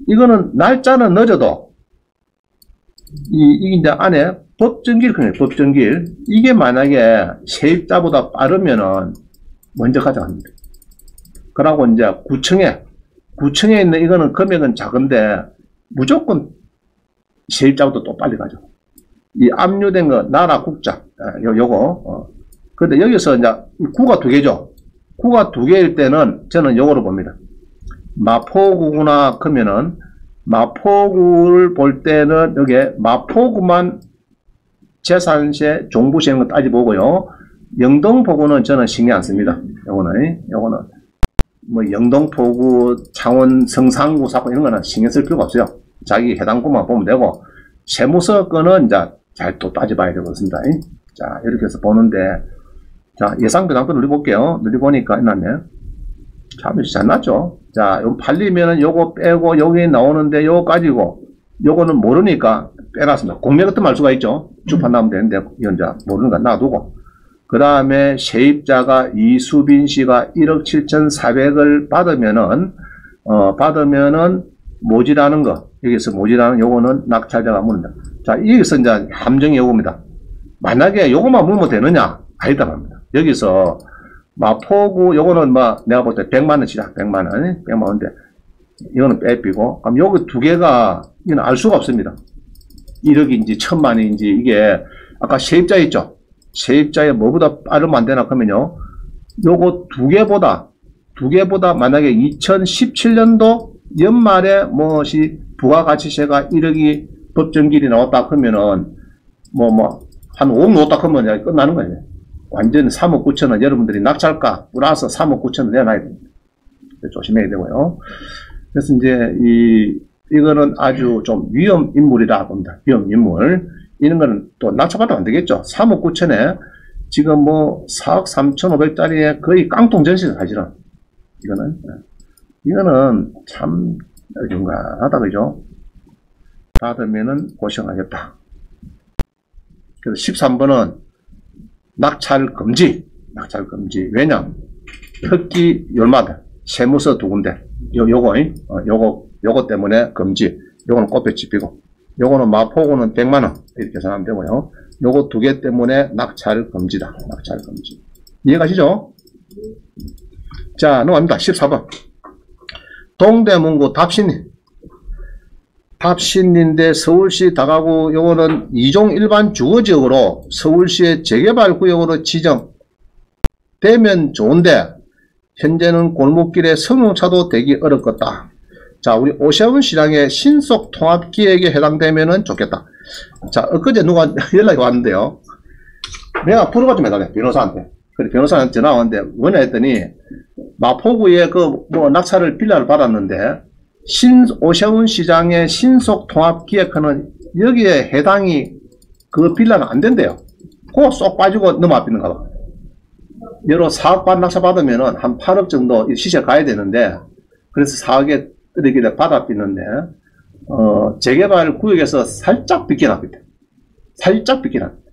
이거는 날짜는 늦어도 이게 이제 안에 법정기일 그래요. 법정기일. 이게 만약에 세입자보다 빠르면은 먼저 가져갑니다. 그러고 이제 구청에 있는 이거는 금액은 작은데 무조건 세입자보다 또 빨리 가죠. 이 압류된 거 나라 국자 요거 근데 여기서 이제 구가 두 개죠. 구가 두 개일 때는 저는 요거로 봅니다. 마포구구나 그러면은 마포구를 볼 때는 여기 마포구만 재산세 종부세 이런 거 따지보고요. 영등포구는 저는 신경 안 씁니다. 요거는 뭐 영동포구, 창원 성산구 사건 이런 거는 신경 쓸 필요가 없어요. 자기 해당 구만 보면 되고, 세무서 건은 이제 잘 또 따져봐야 되겠습니다. 자, 이렇게 해서 보는데, 자, 예상배당도 눌러볼게요. 눌러보니까, 있나네. 참, 잘 났죠? 자, 요 팔리면은 요거 빼고, 여기 나오는데, 요거 가지고, 요거는 모르니까 빼놨습니다. 공매 같은 말 수가 있죠? 주판 나오면 되는데, 이건 이제 모르는 거 놔두고. 그 다음에 세입자가 이수빈 씨가 1억 7,400을 받으면은, 모지라는 거. 여기서 모지라는 요거는 낙찰자가 물는다. 자, 여기서 이제 함정이 요겁니다. 만약에 요거만 물면 되느냐? 아니다 말입니다. 여기서 마포구 요거는 뭐 내가 볼 때 100만원치자. 100만원. 100만원인데 이거는 빼삐고, 그럼 요거 두 개가 이건 알 수가 없습니다. 1억인지 1000만원인지 이게 아까 세입자 있죠? 세입자에 뭐보다 빠르면 안 되나 그러면요. 요거 두 개보다 만약에 2017년도 연말에 무엇이 부가가치세가 1억이 법정길이 나왔다 그러면은 한 5억 나왔다 그러면 끝나는 거예요. 완전 3억 9천원 여러분들이 낙찰가 플러스 3억 9천원 내놔야 됩니다. 조심해야 되고요. 그래서 이제 이거는 아주 좀 위험 인물이라 봅니다. 위험 인물. 이런 거는 또 낙찰받으면 안 되겠죠. 3억 9천에 지금 뭐 4억 3,500짜리에 거의 깡통 전시죠, 사실은. 이거는 참 어중간하다, 그죠? 받으면은 고생하겠다. 그래서 13번은 낙찰 금지. 왜냐? 특기 열마다 세무서 두 군데. 요거 때문에 금지. 요거는 꽃배 집히고. 요거는 마포구는 100만원. 이렇게 계산하면 되고요. 요거 두 개 때문에 낙찰 금지다. 낙찰 금지. 이해가시죠? 자, 넘어갑니다. 14번. 동대문구 답신인데 서울시 다가구 요거는 2종 일반 주거지역으로 서울시의 재개발 구역으로 지정되면 좋은데 현재는 골목길에 승용차도 되기 어렵겠다. 자, 우리 오세훈 시장의 신속 통합 기획에 해당되면은 좋겠다. 자, 엊그제 누가 연락이 왔는데요. 내가 풀어가 좀 해달래, 변호사한테. 그래, 변호사한테 전화 왔는데, 뭐냐 했더니, 마포구에 낙찰을 빌라를 받았는데, 오세훈 시장의 신속 통합 기획하는 여기에 해당이 그 빌라는 안 된대요. 그거 쏙 빠지고 넘어왔는가 봐. 여러 4억반 낙찰 받으면은 한 8억 정도 시세 가야 되는데, 그래서 4억에 이렇게 받았는데, 재개발 구역에서 살짝 빗겨놨거든. 살짝 빗겨놨거든.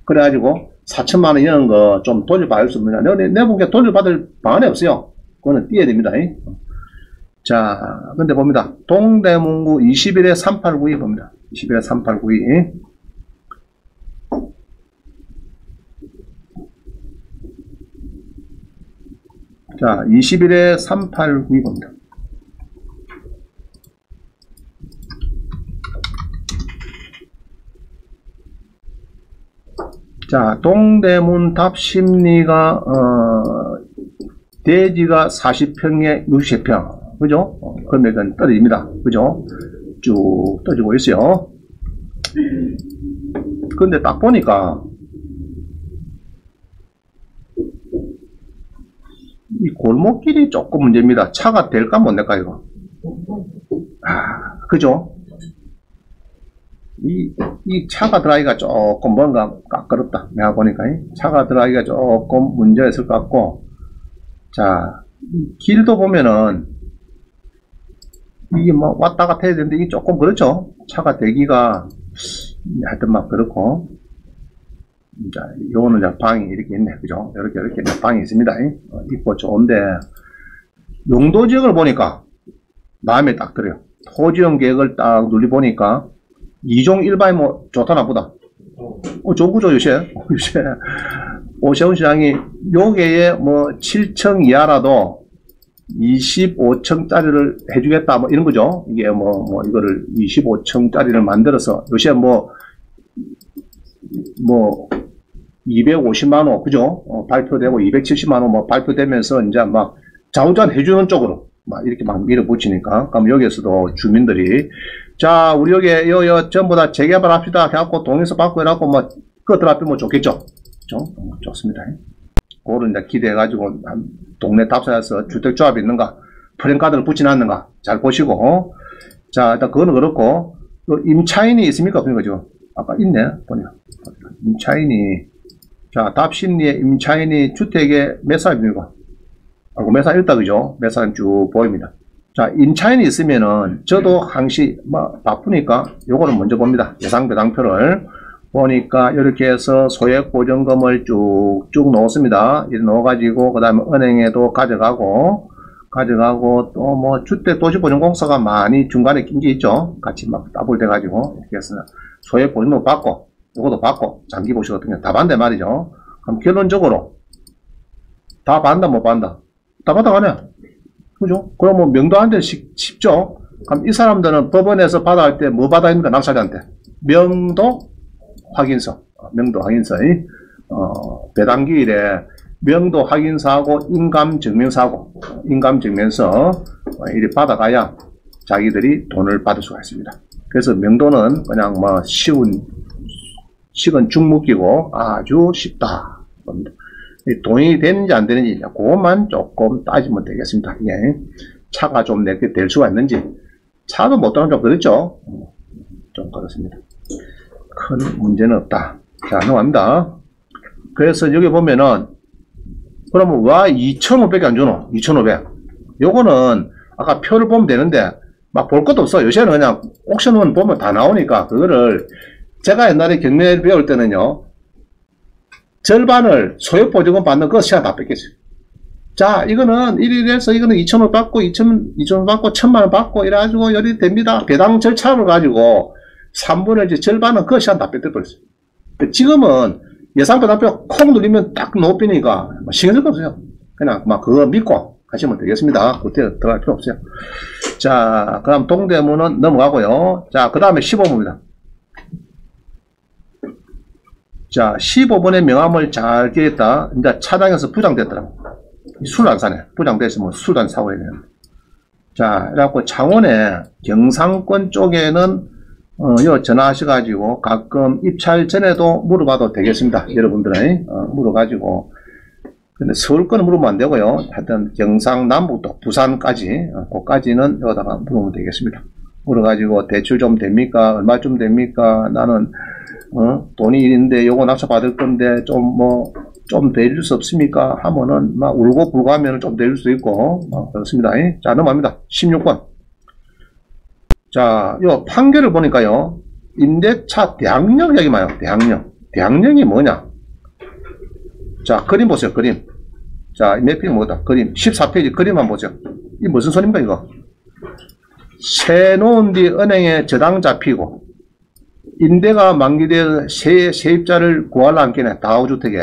그래가지고, 4천만원 이런 거 좀 돌려받을 수 없느냐. 내 보기에 돌려받을 방안이 없어요. 그거는 띄어야 됩니다. 자, 근데 봅니다. 동대문구 21에 3892 봅니다. 21에 3892. 자, 21에 3892 봅니다. 자, 동대문 답심리가 대지가 40평에 60평, 그죠? 금액은 떨어집니다, 그죠? 쭉 떨어지고 있어요. 근데 딱 보니까 이 골목길이 조금 문제입니다. 차가 될까 못 될까 이거? 그죠? 이 차가 들어가기가 조금 뭔가 까다롭다. 내가 보니까 차가 들어가기가 조금 문제가 있을 것 같고, 자, 이 길도 보면은 이게 뭐 왔다 갔다 해야 되는데 이게 조금 그렇죠. 차가 대기가 하여튼 막 그렇고, 자, 요거는 이제 방이 이렇게 있네, 그죠? 이렇게 방이 있습니다. 있고 좋은데 용도 지역을 보니까 마음에 딱 들어요. 토지용 계획을 딱 눌러보니까 2종 일반이 뭐 좋다 나쁘다. 좋은 거죠, 요새. 오세훈 시장이 요게에 뭐 7층 이하라도 25층짜리를 해주겠다, 뭐 이런 거죠. 이게 뭐 이거를 25층짜리를 만들어서 요새 뭐 250만원, 그죠? 발표되고 270만원 뭐 발표되면서 이제 막 좌우전 해주는 쪽으로 막 이렇게 막 밀어붙이니까, 그럼 여기에서도 주민들이 자, 우리 여기 전부 다 재개발 합시다 해갖고 동의서 받고 해갖고 뭐 그것들 앞에 뭐 좋겠죠? 그죠? 좋습니다. 그거를 이제 기대해가지고 동네 답사에서 주택조합이 있는가, 프랜카드를 붙여놨는가 잘 보시고. 자, 일단 그거는 그렇고, 임차인이 있습니까? 없습니까? 지금 아까 있네 보니까 임차인이. 자, 답심리에 임차인이 주택에 몇 사람입니까? 몇 사람 있다 그죠? 몇 사람 쭉 보입니다. 자, 임차인이 있으면은 저도 항시 뭐 바쁘니까 요거는 먼저 봅니다. 예상배당표를 보니까 이렇게 해서 소액보증금을 쭉쭉 넣었습니다. 이렇게 넣어가지고 그 다음에 은행에도 가져가고 또 뭐 주택도시보증공사가 많이 중간에 낀 게 있죠. 같이 막 더블 돼가지고 이렇게 해서 소액보증금 받고 요것도 받고 장기보시 같은 경우 다 받는데 말이죠. 그럼 결론적으로 다 받는다 못 받는다? 다 받아가네. 그죠? 그럼 뭐 명도 안 돼 쉽죠? 그럼 이 사람들은 법원에서 받아 할 때 뭐 받아야 됩니까? 납세자한테 명도 확인서, 배당기일에 명도 확인서하고 인감증명서하고 인감증명서 이리 받아가야 자기들이 돈을 받을 수가 있습니다. 그래서 명도는 그냥 뭐 식은 죽 묶이고 아주 쉽다. 돈이 되는지 안 되는지 그것만 조금 따지면 되겠습니다. 예. 차가 좀 내게 될 수가 있는지. 차도 못 따면 좀 그렇죠. 좀 그렇습니다. 큰 문제는 없다. 자, 넘어갑니다. 그래서 여기 보면은 그러면 와 2,500이 안 주노? 2,500. 요거는 아까 표를 보면 되는데 막 볼 것도 없어. 요새는 그냥 옥션원 보면 다 나오니까 그거를 제가 옛날에 경매 배울 때는요. 절반을 소액보증금 받는 거 시간 다 뺏겼어요. 자, 이거는 1일에서 이거는 2,000원 받고 2,000원 받고 1,000만원 받고 이래가지고 열이 됩니다. 배당 절차를 가지고 3분의 이제 절반은 그 시간 다 뺏겨버렸어요. 지금은 예상배당표 콩 누르면 딱 높이니까 신경 쓸 거 없어요. 그냥 막 그거 믿고 하시면 되겠습니다. 그때 들어갈 필요 없어요. 자, 그럼 동대문은 넘어가고요. 자, 그 다음에 15번입니다. 자, 15번의 명함을 잘 기했다. 이제 차량에서 부장됐더라고. 술 안 사네. 부장됐으면 술도 안 사고 해야 되는데. 자, 그래갖고 창원에 경상권 쪽에는 전화하셔가지고 가끔 입찰 전에도 물어봐도 되겠습니다. 여러분들은 물어가지고. 근데 서울 거는 물으면 안 되고요. 하여튼 경상남북도 부산까지 그까지는 여기다가 물으면 되겠습니다. 물어가지고 대출 좀 됩니까? 얼마쯤 됩니까? 나는 돈이 있는데 요거 납세 받을 건데 좀 내릴 수 없습니까? 하면은 막 울고 불고 하면은 좀 내릴 수 있고 그렇습니다. 자, 넘어갑니다. 16번. 자, 요 판결을 보니까요. 임대차 대항력 여기 봐요. 대항력이 뭐냐? 자, 그림 보세요. 그림. 자, 몇 페이지 뭐다? 그림. 14페이지 그림 한번 보세요. 이 무슨 소리입니까, 이거? 세 놓은 뒤 은행에 저당 잡히고 임대가 만기되어 세입자를 구하려 함께네. 다우주택에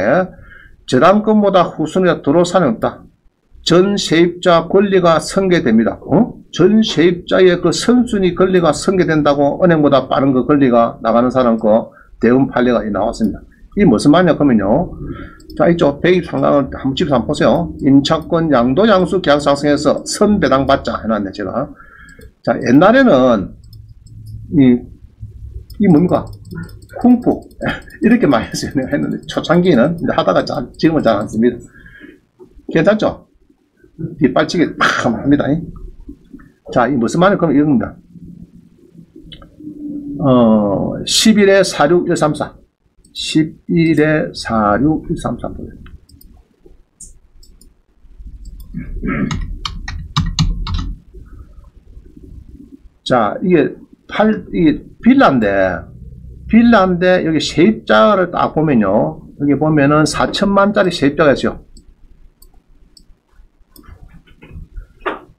저당권보다 후순위가 들어올 사람이 없다. 전 세입자 권리가 승계됩니다. 전 세입자의 그 선순위 권리가 승계된다고 은행보다 빠른 그 권리가 나가는 사람 거 대응 판례가 나왔습니다. 이 무슨 말이냐 그러면요. 자, 이쪽 123강을 한번 집에서 한번 보세요. 임차권 양도 양수 계약 상승해서 선배당 받자 해놨네 제가. 자, 옛날에는 이 뭡니까? 쿵푸 이렇게 많이 했어요. 내가 했는데 초창기는 하다가 지금은 잘 안 씁니다. 괜찮죠? 뒷발치기 팍 합니다. 자, 이 무슨 말이냐 그러면 이겁니다. 11에 46134 11에 46134 자, 이게 빌라인데 여기 세입자를 딱 보면요. 여기 보면은 4천만짜리 세입자가 있어요.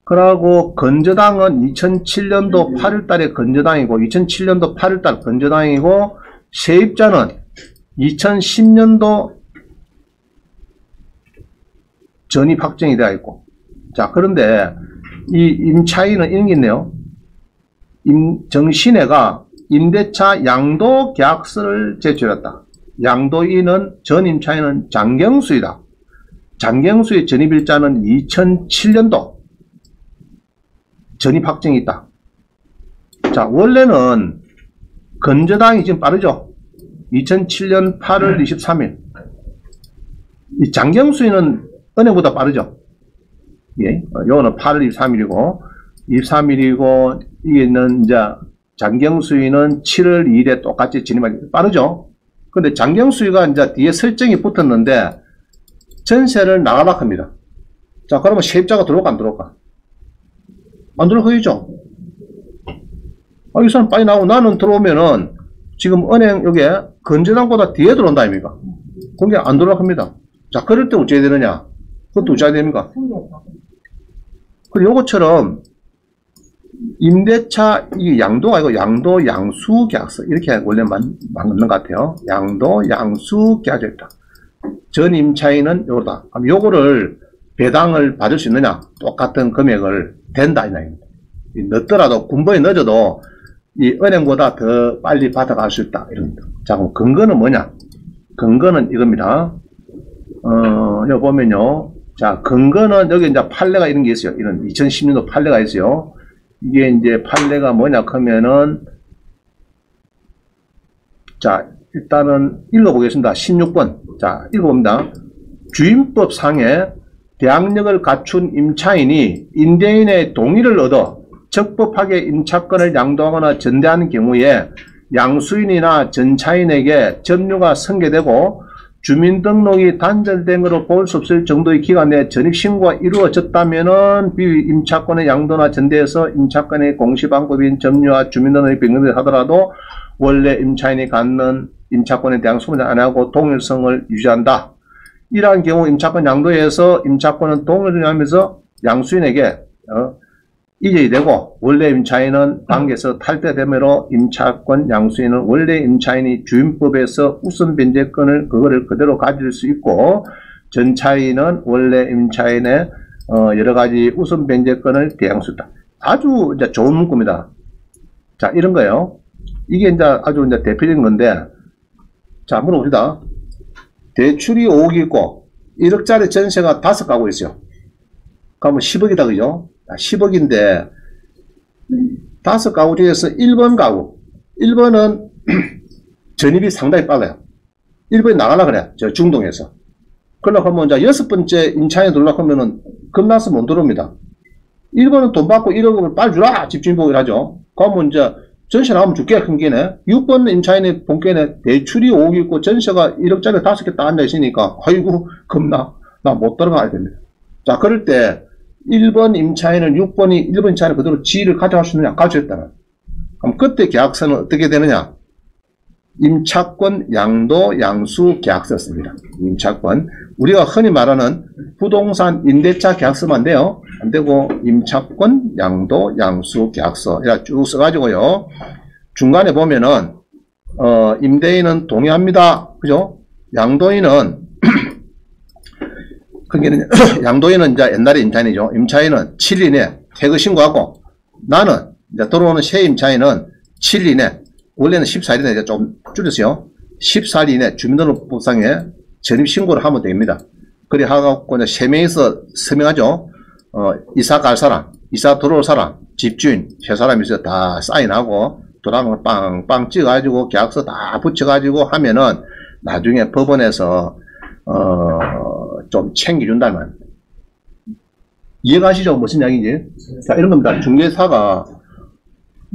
그러고 건저당은 2007년도 8월달에 건저당이고 2007년도 8월달 건저당이고 세입자는 2010년도 전입 확정이 되어 있고. 자, 그런데 이 임차인은 이런 게 있네요. 정신애가 임대차 양도 계약서를 제출했다. 양도인은 전 임차인은 장경수이다. 장경수의 전입일자는 2007년도 전입 확정이 있다. 자, 원래는 건저당이 지금 빠르죠. 2007년 8월 23일 이 장경수위는 은행보다 빠르죠. 예. 요거는 8월 23일이고, 23일이고, 이게는 이제 장경수위는 7월 2일에 똑같이 진입하기 빠르죠. 근데 장경수위가 이제 뒤에 설정이 붙었는데, 전세를 나가라 합니다. 자, 그러면 세입자가 들어올까, 안 들어올까? 안 들어오죠. 이 사람 빨리 나오고, 나는 들어오면은, 지금 은행, 여기에 건전항보다 뒤에 들어온다, 아닙니까? 그게 안 들어올까 합니다. 자, 그럴 때 어찌해야 되느냐? 그것도 어찌해야 됩니까? 그리고 요것처럼, 임대차, 이게 양도가 아니고 양도, 양수, 계약서. 이렇게 원래 맞는 것 같아요. 양도, 양수, 계약서 있다. 전 임차인은 요거다. 그럼 요거를 배당을 받을 수 있느냐? 똑같은 금액을 된다. 이 말입니다. 늦더라도, 군번이 늦어도 이 은행보다 더 빨리 받아갈 수 있다. 이럽니다. 자, 그럼 근거는 뭐냐? 근거는 이겁니다. 여기 보면요. 자, 근거는 여기 이제 판례가 이런 게 있어요. 이런 2010년도 판례가 있어요. 이게 이제 판례가 뭐냐 하면은, 자, 일단은 읽어보겠습니다. 16번. 자, 읽어봅니다. 주임법상에 대항력을 갖춘 임차인이 임대인의 동의를 얻어 적법하게 임차권을 양도하거나 전대하는 경우에 양수인이나 전차인에게 점유가 승계되고 주민등록이 단절된 것으로 볼 수 없을 정도의 기간 내에 전입신고가 이루어졌다면은 비임차권의 양도나 전대에서 임차권의 공시방법인 점유와 주민등록이 변경하더라도 원래 임차인이 갖는 임차권에 대한 소문을 안 하고 동일성을 유지한다. 이러한 경우 임차권 양도에서 임차권은 동일을 하면서 양수인에게 이전이 되고 원래 임차인은 단계에서 탈퇴되므로 임차권 양수인은 원래 임차인이 주임법에서 우선 변제권을 그거를 그대로 가질 수 있고 전차인은 원래 임차인의 여러가지 우선 변제권을 대항할 수 있다. 아주 이제 좋은 문구입니다. 자, 이런 거예요. 이게 이제 아주 이제 대표적인 건데, 자, 물어봅시다. 대출이 5억이 있고 1억짜리 전세가 5가구 있어요. 그러면 10억이다, 그죠? 10억인데 5가구 중에서 1번 가구, 1번은 전입이 상당히 빨라요. 1번이 나가려 그래, 저 중동에서. 그러려고 하면 이제 6번째 임차인에 들어오려고 하면은 겁나서 못 들어옵니다. 1번은 돈 받고 1억을 빨리 주라, 집주인보고 이러죠. 그러면 이제 전세 나오면 줄게, 큰 게네. 6번 임차인의 본게네, 대출이 5억이 있고 전세가 1억짜리 5개 딱 앉아있으니까, 아이고, 겁나, 나 못 들어가야 됩니다. 자, 그럴 때, 1번 임차인은 6번이 1번 임차인을 그대로 지위를 가져갈 수 있느냐? 가져있다는. 그럼 그때 계약서는 어떻게 되느냐? 임차권, 양도, 양수 계약서였습니다. 임차권. 우리가 흔히 말하는 부동산 임대차 계약서만 돼요. 안 되고, 임차권, 양도, 양수 계약서. 이렇게 쭉 써가지고요. 중간에 보면은, 임대인은 동의합니다. 그죠? 양도인은, 그게는, 양도인은 이제 옛날에 임차인이죠. 임차인은 7일 이내 퇴거 신고하고, 나는, 이제 들어오는 새 임차인은 7일 이내, 원래는 14일 이내 좀 줄였어요. 14일 이내 주민등록부상에 전입신고를 하면 됩니다. 그래 하고, 이제 3명이서 서명하죠. 이사 갈 사람, 이사 들어올 사람, 집주인, 세 사람이 있어 다 사인하고, 도장을 빵빵 찍어가지고, 계약서 다 붙여가지고 하면은, 나중에 법원에서, 좀 챙겨준다는 말. 이해가시죠? 무슨 이야기인지? 자, 이런 겁니다. 중개사가,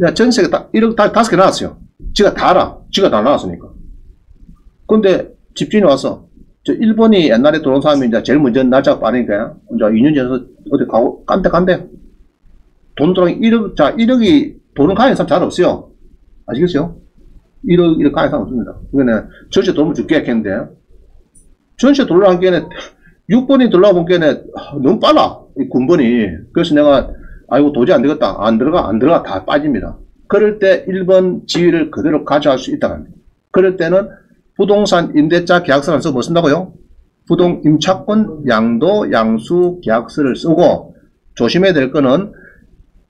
야, 전세가 딱 1억 5개 나왔어요. 지가 다 알아. 지가 다 나왔으니까. 근데 집주인이 와서, 저 1번이 옛날에 들어온 사람이 이제 제일 먼저 날짜가 빠르니까요. 이제 2년 전에서 어디 가고, 깐대. 돈 들어가니 1억, 자, 1억이 돈을 가는 사람 잘 없어요. 아시겠어요? 1억 가는 사람 없습니다. 그러니까 전세 돈을 줄게 했는데, 전세 돌라온 게는 6번이 돌라온 게는 너무 빨라. 이 군번이. 그래서 내가 아이고 도저히 안 되겠다. 안 들어가 다 빠집니다. 그럴 때 1번 지위를 그대로 가져갈 수 있다고 합니다. 그럴 때는 부동산 임대차 계약서를 써서 뭐 쓴다고요? 부동 임차권 양도 양수 계약서를 쓰고 조심해야 될 거는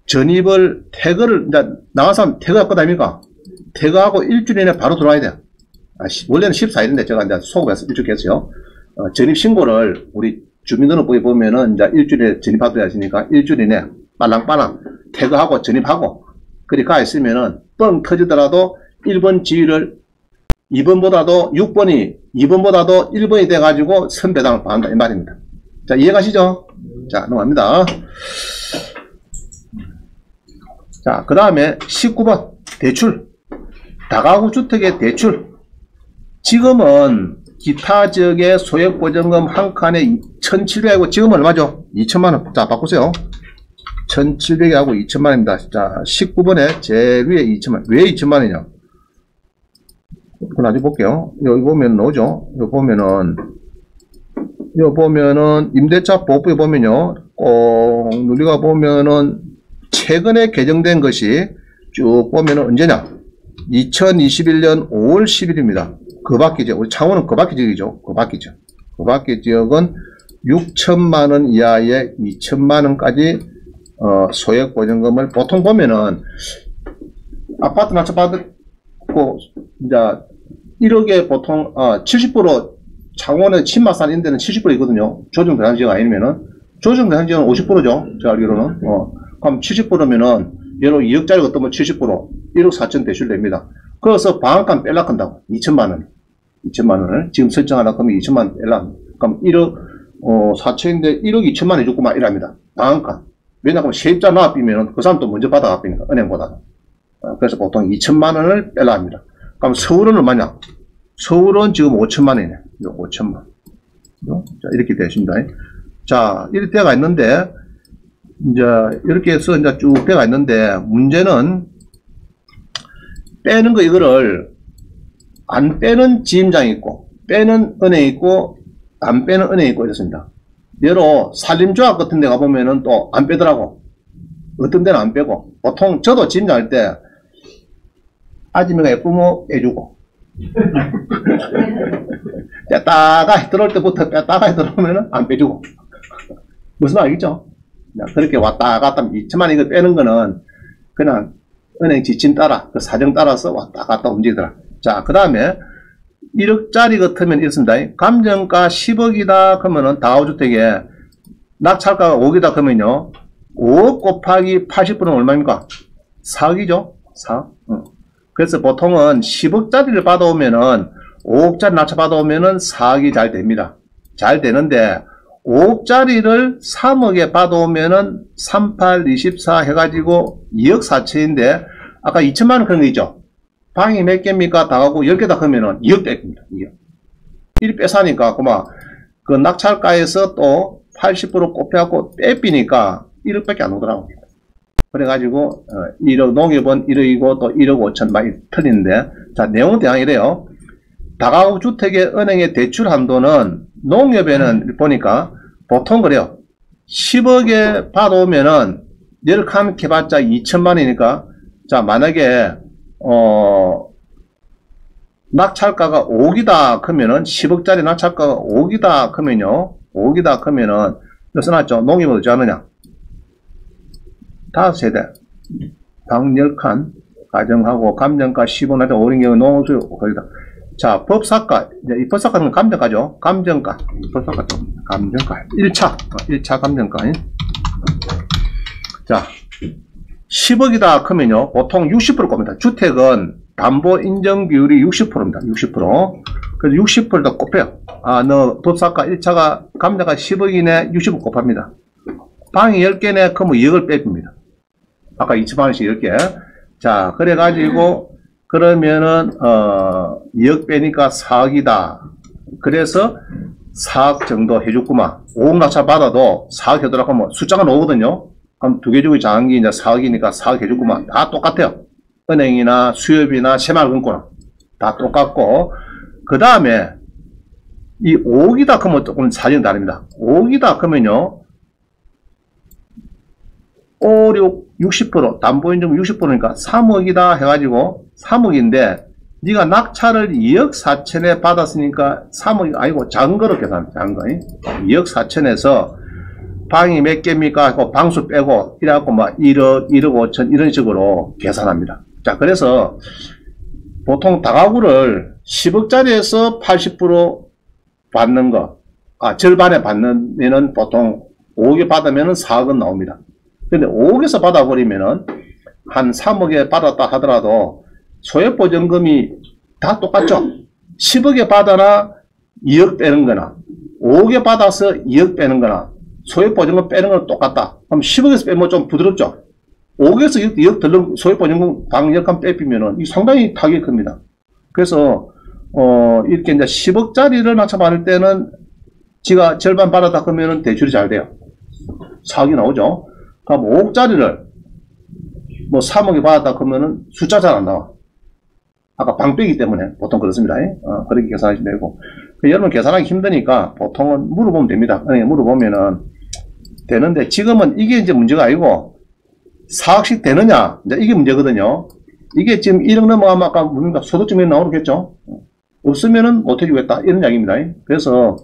전입을 퇴거를 이제 나간 사람 퇴거할 거다 아닙니까? 퇴거하고 일주일 이내 바로 들어와야 돼요. 원래는 14일인데 제가 이제 소급해서 일주일 했어요. 전입신고를 우리 주민등록부에 보면은 이제 일주일에 전입하도록 하시니까 일주일 이내 빨랑빨랑 퇴거하고 전입하고 그리 가 있으면은 뻥 터지더라도 1번 지위를 2번보다도 6번이 2번보다도 1번이 돼가지고 선배당을 받는다 이 말입니다. 자, 이해가시죠? 자, 넘어갑니다. 자, 그 다음에 19번 대출. 다가구 주택의 대출. 지금은 기타 지역의 소액보증금 한 칸에 1,700하고 지금은 얼마죠? 2천만원. 자, 바꾸세요. 1,700하고 2천만원입니다. 자, 19번에 제일 위에 2천만. 왜 2천만원이냐? 그건 나중에 볼게요. 여기 보면 나오죠? 여기 보면은 임대차 보호법에 보면요. 꼭 누리가 보면은 최근에 개정된 것이 쭉 보면은 언제냐? 2021년 5월 10일입니다. 그 밖에 지역, 우리 창원은 그 밖에 지역이죠. 그 밖에 지역. 그 밖에 지역은 6천만원 이하의 2천만원까지 소액보증금을 보통 보면은 아파트 낙찰 받고 이제 1억에 보통 70% 창원의 친마산 인데는 70%이거든요. 조정 대상 지역 아니면은 조정 대상 지역은 50%죠. 제가 알기로는. 그럼 70%면은 예로 2억짜리 어떠면 70% 1억 4천 대출됩니다. 그래서 방앗간 뺄라 한다고 2천만원을 지금 설정하라 그러면 2천만원 뺄라. 그럼 1억 4천인데 1억 2천만원 해줬구만 이랍니다. 방앗간. 왜냐하면 세입자 납입이면 그 사람도 먼저 받아갑니까 은행보다는. 그래서 보통 2천만원을 뺄라 합니다. 그럼 서울은 얼마냐? 서울은 지금 5천만원이네. 5천만. 자, 이렇게 되십니다. 자, 이렇게 돼가 있는데, 이제, 이렇게 해서 이제 쭉 돼가 있는데, 문제는, 빼는 거 이거를, 안 빼는 지임장이 있고, 빼는 은행이 있고, 안 빼는 은행이 있고, 이렇습니다. 예로, 산림조합 같은 데 가보면은 또 안 빼더라고. 어떤 데는 안 빼고, 보통 저도 지임장 할 때, 아줌마가 예쁘면 빼주고 뺐다가 들어올 때부터 뺐다가 들어오면은 안 빼주고 무슨 말 알겠죠? 그렇게 왔다 갔다 2천만 이거 빼는 거는 그냥 은행 지침 따라 그 사정 따라서 왔다 갔다 움직이더라. 자, 그 다음에 1억짜리 같으면 이렇습니다. 감정가 10억이다 그러면은 다가구주택에 낙찰가가 5억이다 그러면요 5억 곱하기 80%는 얼마입니까? 4억이죠? 4억. 그래서 보통은 10억짜리를 받아오면은 5억짜리 낙찰 받아오면은 4억이 잘 됩니다. 잘 되는데 5억짜리를 3억에 받아오면은 38, 24 해가지고 2억 4천인데 아까 2천만원 그런 거 있죠? 방이 몇 개입니까? 다가구 10개다 그러면은 2억 뺄겁니다. 2억. 1 빼사니까 그만 그 낙찰가에서 또 80% 곱해갖고 빼삐니까 1억밖에 안 오더라고요. 그래가지고 1억 농협은 1억이고 또 1억 5천 많이 틀리는데 자 내용은 대강 이래요. 다가구 주택의 은행의 대출 한도는 농협에는 보니까 보통 그래요. 10억에 받아오면은 10칸 캐봤자 2천만원이니까 자 만약에 낙찰가가 5억이다 그러면은 10억짜리 낙찰가가 5억이다 그러면요 5억이다 그러면은 써놨죠. 농협은 어찌 하느냐 5세대, 방 10칸, 가정하고, 감정가 10원 나한테 오른 경우 농업수 거기다. 자, 법사가, 이 법사가는 감정가죠? 감정가. 법사가 좀, 감정가. 1차 감정가. 자, 10억이다 그러면요, 보통 60% 겁니다. 주택은 담보 인정 비율이 60%입니다. 60%. 그래서 60%를 더 곱해요. 너 법사가 1차가, 감정가 10억이네, 60억 곱합니다. 방이 10개네, 그러면 2억을 뺍니다. 아까 2천만원씩 10개. 자, 그래가지고, 그러면은, 2억 빼니까 4억이다. 그래서 4억 정도 해줬구만. 5억 낙찰 받아도 4억 해더라고 하면 숫자가 나오거든요. 그럼 두 개 중에 작은 게 이제 4억이니까 4억 해줬구만. 다 똑같아요. 은행이나 수협이나 새마을금고나. 다 똑같고, 그 다음에, 이 5억이다 그러면 조금 사정이 다릅니다. 5억이다 그러면요, 5, 6, 60%, 담보인증 60%니까 3억이다 해가지고 3억인데 네가 낙찰을 2억 4천에 받았으니까 3억이 아니고 작은 거로 계산합니다. 작은 거. 2억 4천에서 방이 몇 개입니까? 하고 방수 빼고 이래갖고 막 1억, 1억 5천 이런 식으로 계산합니다. 자, 그래서 보통 다가구를 10억짜리에서 80% 받는 거, 절반에 받으면은 보통 5억에 받으면은 4억은 나옵니다. 근데 5억에서 받아버리면은 한 3억에 받았다 하더라도 소액보증금이 다 똑같죠. 10억에 받아나 2억 빼는 거나 5억에 받아서 2억 빼는 거나 소액보증금 빼는 건 똑같다. 그럼 10억에서 빼면 좀 부드럽죠. 5억에서 2억 덜렁 소액보증금 강력한 빼피면은 상당히 타격이 큽니다. 그래서 이렇게 이제 10억짜리를 낙찰받을 때는 지가 절반 받았다 그러면은 대출이 잘 돼요. 4억이 나오죠. 그럼 5억짜리를 뭐 3억에 받았다 그러면은 숫자 잘 안 나와. 아까 방빼기 때문에 보통 그렇습니다. 그렇게 계산하시면 되고. 여러분 계산하기 힘드니까 보통은 물어보면 됩니다. 물어보면은 되는데 지금은 이게 이제 문제가 아니고 4억씩 되느냐 이제 이게 문제거든요. 이게 지금 1억 넘어가면 아까 묻는다 소득증명이 나오겠죠. 없으면은 못 해주겠다 이런 이야기입니다. 그래서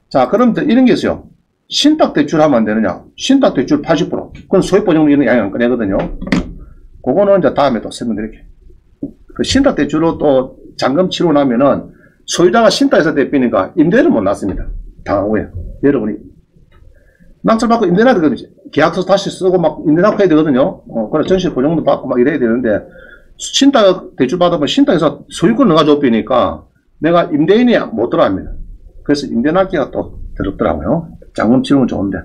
자 그럼 이런 게 있어요. 신탁대출 하면 안 되느냐. 신탁대출 80% 그건 소액보증금리는 양이 안 꺼내거든요. 그거는 이제 다음에 또 설명드릴게요. 그 신탁대출로 또 잔금 치르고 나면은 소유자가 신탁해서 대피니까 임대를 못 놨습니다. 당하고요. 여러분이 낙찰받고 임대 놔야 되거든요. 계약서 다시 쓰고 막 임대 놔야 되거든요. 그래 전시 보증도 받고 막 이래야 되는데 신탁 대출 받으면 신탁해서 소유권 넣어가지고 빼니까 내가 임대인이 못 들어갑니다. 그래서 임대 놨기가 또 더럽더라고요. 잔금 치르면 좋은데.